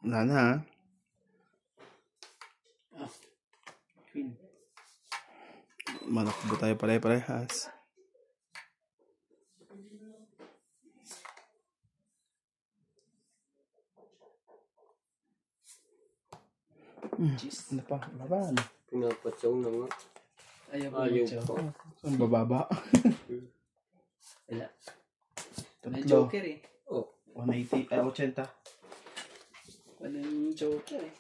Wala na ha. Ah. Queen. Manakbo tayo pare-parehas. Jeez. Ano pa? Laban. Pinapatsaw na nga. Ayaw ko Ayaw mag-joke. pa. Ang bababa. Wala. May Tatlo. joker eh. Oh. 180. 80. Walang joker eh.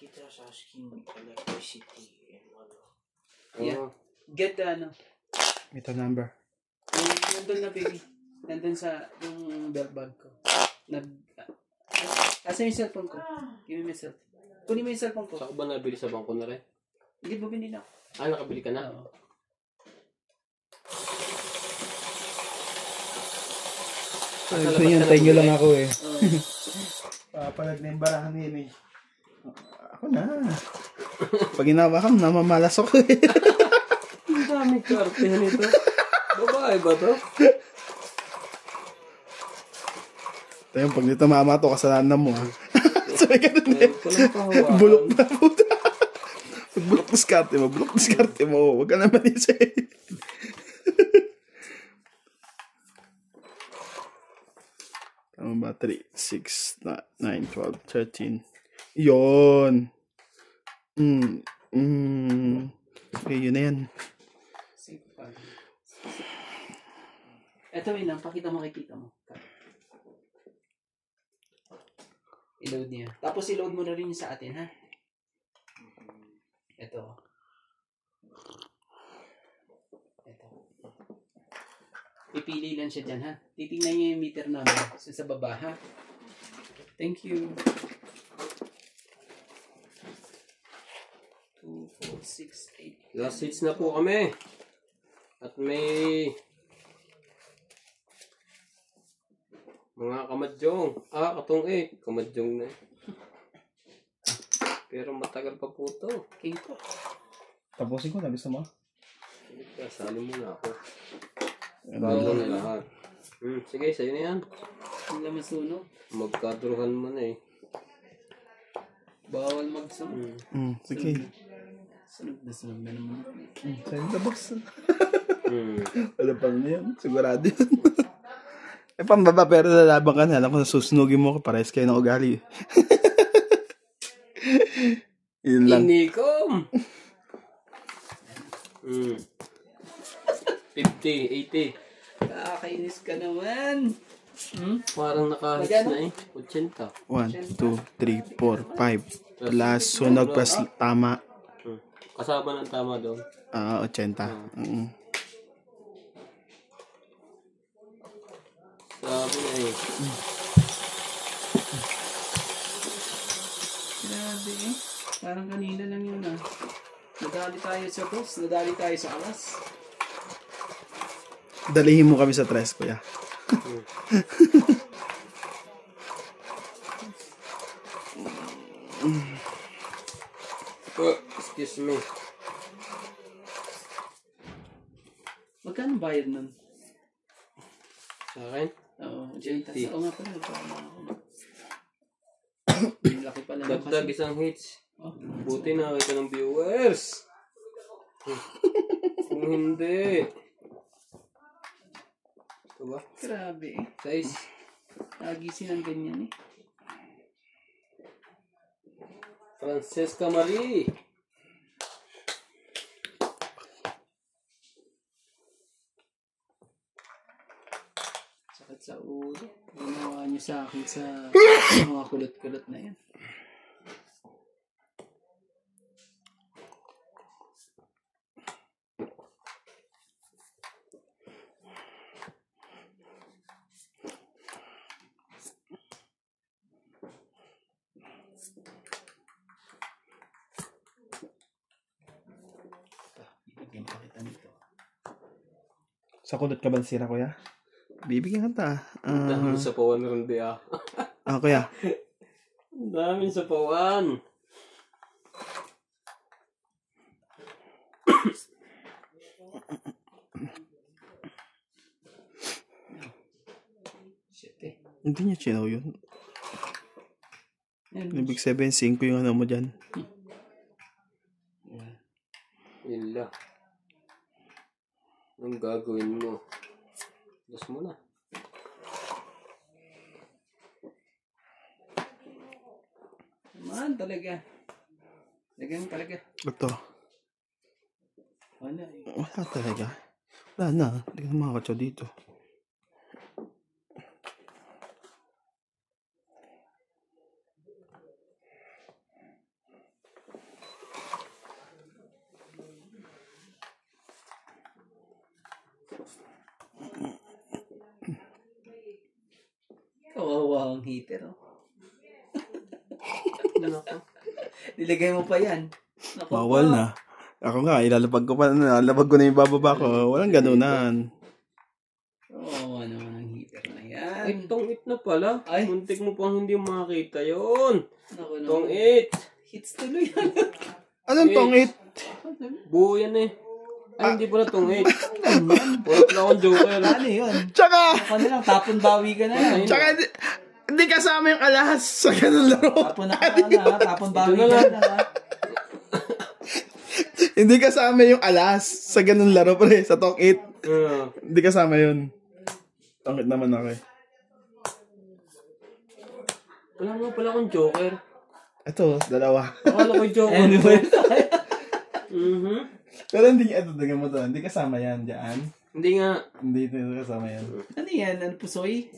Kita sa asking electricity and ano. Yeah. Get the ano. Ito number. Yung nandun na baby. Nandun sa yung belt bag ko. Asa yung cellphone ko? Give me my cellphone. Kunin mo yung cellphone ko. Saan ka ba nabili sa bangko na rin? Hindi ba binili na ako? Ah, nakabili ka na? Oo. Gusto niyo, tayo nyo lang ako eh. Oo. Papalag na yung barahan yun eh. Ako na. Pag inawakan, namamalas ako eh. Ang daming kartehan nito. Babae ba to? Tayo, pag dito mama to, kasalanan mo ha. Sabi ka nun eh. Ko lang kahawakan. Bulok na puta. Pag bulok diskarte mo. Huwag ka naman isa eh. Tama ba? 3, 6, 9, 12, 13, Yun. Okay, yun na yan. Sige pa. Ito lang, pakita mo, makikita mo. I-load niya. Tapos i-load mo na rin sa atin, ha? Ito. Pipili lang siya dyan, ha? Titingnan niya yung meter namin sa baba, ha? Thank you. 2, 4, 6, 8. Last hits na po kami. At may mga kamadyong. Katong 8. Kamadyong na. Pero matagal pa po ito. King po. Tapusin ko na, gusto mo? Sali mo na ako. Bago na lahat. Sige, sa'yo na yan. Ang laman sunog. Magkadruhan mo na eh. Bawal magsunog. Sige. Sunog na naman. Sa'yo na, boss. Wala pa rin yan. Sigurado yun. Pambaba, pero lalaban ka na. Alam ko na susunugin mo ko. Parehas kayo ng ugali. Yun lang. Inikom! 50, 80. Kakainis ka naman. Parang nakahits na eh. 80. 1, 2, 3, 4, 5. Plus sunog plus tama. Kasama ng tama doon. 80. Sabi na eh. Grabe eh. Parang kanina lang yun ah. Nadali tayo sa boss. Nadali tayo sa alas. Dalihin mo kami sa tres, kuya. Excuse me. Magkano bayad nun? Sa akin? Oo, dyan. Oo nga pala. Laki pala. Dagdag isang hits. Buti nakakita ng viewers. Kung hindi. Ito ba? Grabe eh. Guys. Nagising ng ganyan eh. Francesca Marie. Sakit sa ulo. Ginawa niyo sa akin sa mga kulot-kulot na yan. Bibigyan pa kita nito. Sa kulot ka ba sira, kuya? Bibigyan ka ta. Dami sa pawan rin di ah. Kuya. Dami sa pawan. Shit eh. Hindi niya chinaw yun. Yan. Ibig sabihin, 5 yung ano mo dyan. Ila. Anong gagawin mo? Dos mo na. Man talaga. Talaga. Ito. Wala eh. Wala talaga. Wala na. Hindi ka makakatsa dito. Kawawa ang heater oh. Nilagay mo pa yan. Naku, Bawal pa. na. Ako nga, ilalabag ko pa na. Labag ko na yung bababa ko. Walang ganunan. Kawawa naman ang heater na yan. Ay, tong-it na pala. Ay. Muntik mo pang hindi makita yun. Naku, Tong-it. hits tuloy yan. Anong tongit? Buo yan eh. Ay, hindi pala tong-it. Wala pala akong joker. Ano yun? Tsaka, Ako na lang, tapon bawi ka na yan. tsaka, hindi kasama yung alahas sa ganun laro. Tapon na ka na, tapon bawi Ito na ka lang. na. Hindi kasama yung alas sa ganun laro, pre. Sa tongit. Hindi kasama yun. Tongit naman ako eh. Wala nga pala akong joker. Ito, dalawa. Akala ko joke. Anyway. Pero hindi, ito, tingnan mo to. Hindi kasama yan dyan. Hindi nga. Hindi ito kasama yan. Ano yan? Ano, pusoy?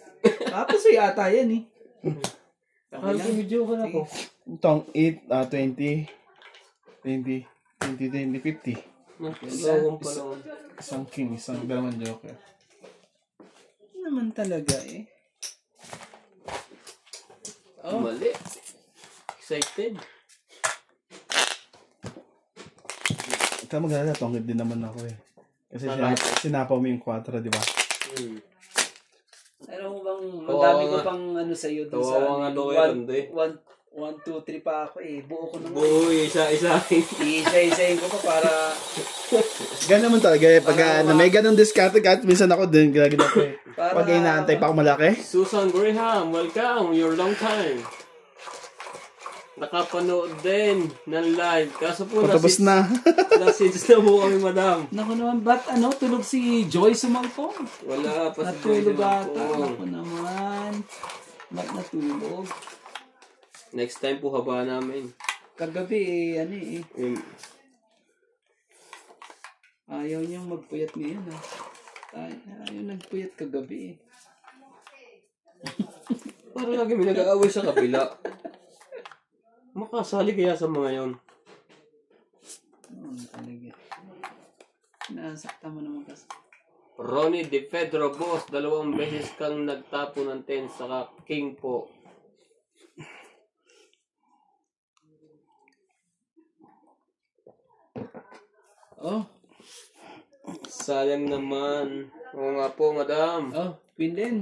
Pusoy ata yan eh. Akala ko may joke ako. Itong 8, 20, 20, 20, 50. Lawang pa lang. Isang king, isang dalawang joker. Ano naman talaga eh. Oh. Mali. Excited. Ito mag-alala, tongid din naman ako eh. Kasi sinapaw mo yung 4, di ba? Alam mo bang, madami ko pang ano sa'yo doon sa... Kawawa nga daw kayo, hindi. 1, 2, 3 pa ako eh. Buo ko naman. Boy, isa-isa. Isa-isahin ko pa para... Ganun naman talaga eh. Pag may ganun discount, kahit minsan ako din, ginagina ko eh. Pag inaantay pa ako malaki. Susan Graham, welcome. Your long time. Nakapanood din ng live. Kaso po, Patapos na. Nasits na po kami, madam. Naku naman, ba't tulog si Joy Sumalpong? Wala pa si Natulog Joy ata. Sumalpong. Naku naman. Ba't natulog? Next time po, haba namin. Kagabi ayaw niyang magpuyat ngayon ayaw nagpuyat kagabi Parang lagi may nag-aaway sa kabila. Makasali kaya sa mga yon. Talaga. Nasakta mo naman kasi. Ronnie De Pedro, boss, 2 beses kang nagtapo ng 10 saka king po. Oh. Sayang naman. Oo nga po, madam. Oh, Queen din.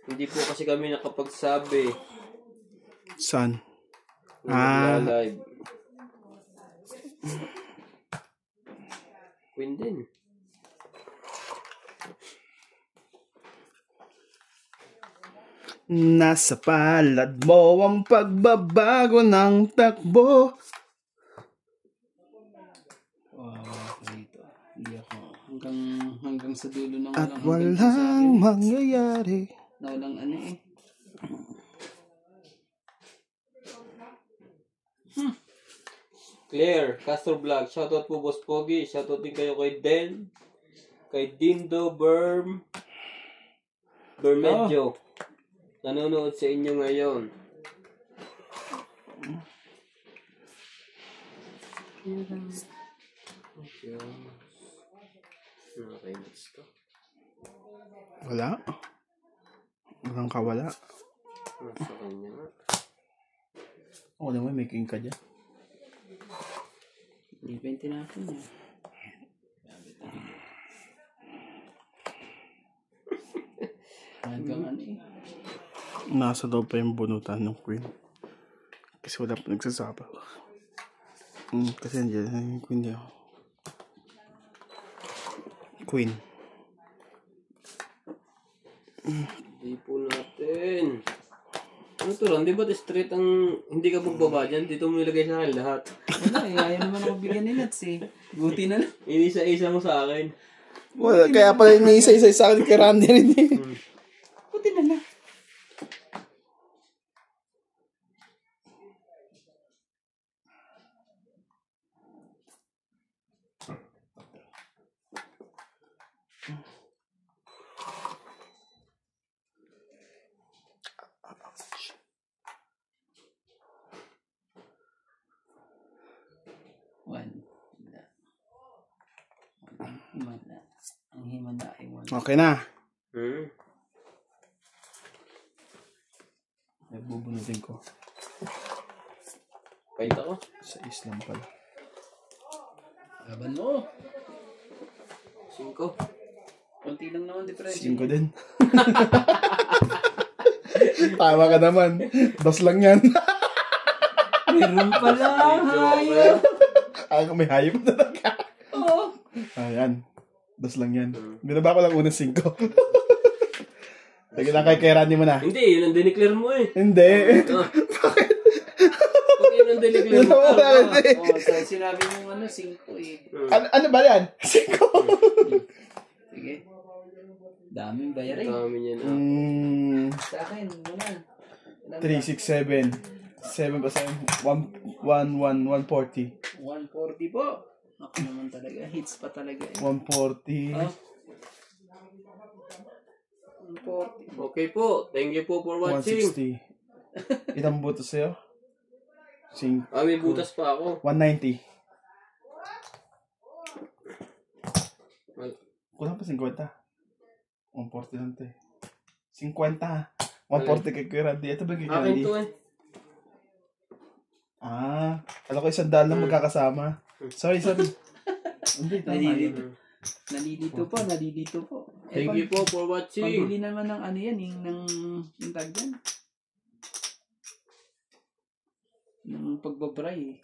Hindi po kasi kami nakapagsabi. San? Live. Queen din. Nasa palad mo ang pagbabago ng takbo. Dito. Hindi ako. Hanggang sa dulo ng At walang mangyayari. Na walang ano eh. Claire, Castro Vlog, shoutout po Boss Pogi, shoutout din kayo kay Den, kay Dindo Bermejo. Nanonood sa inyo ngayon. Okay, next to. Wala. Walang kawala. Nasa kanya nga. Oo naman, may king ka dyan. Hindi 20 na ako niya. Hanggang ano eh. Nasa loob pa yung bunutan ng queen. Kasi wala pa nagsasapaw. Kasi nandiyan yung queen niya. Queen. Hindi po natin. Ano to Ron? Di ba straight ang hindi ka magbaba dyan? Dito mo ilagay sa akin lahat. Wala eh. Ayaw naman ako bigyan ni Nats eh. Buti na lang. Inisa-isa mo sa akin. Wala, kaya pala may isa-isa sa akin kay Randy rin eh. Buti na lang. Ang himala ay one. Okay na. Bubunutin ko. Pahit ako. Sa Islam pala. Laban mo. 5. Konti lang naman difference. 5 din. Tama ka naman. 2 lang yan. Meron pala. Hayop. May hayop na talaga. Oo. Ayan. 2 lang yan. Binaba ko lang unang 5. Lagi na kay Randy mo na. Hindi, yun ang dineclare mo eh. Hindi. Bakit? Pag yun ang dineclare mo. So, sinabi mo 5 eh. Ano ba yan? 5. Sige. Daming bayarin. Dami niya na. Sa akin, muna. 3, 6, 7. 7 pa 140. 140 po. Ako naman talaga. Hits pa talaga eh. 140. Ah. 140. Okay po. Thank you po for watching. 160. Ilang butos sa'yo? May butas pa ako. 190. Mal- Kulang pa 50. 140 lang to eh. 50. 140 kay Kuya Randy. Ito ba kay Kuya Akin Randy? to eh. Alam ko 100 lang magkakasama. Sorry. Hindi, tama Nalilito. yun. Nalilito po. Thank you po for watching. Pambili naman ng ano yan, yung tag dyan. Ng pagbabray eh.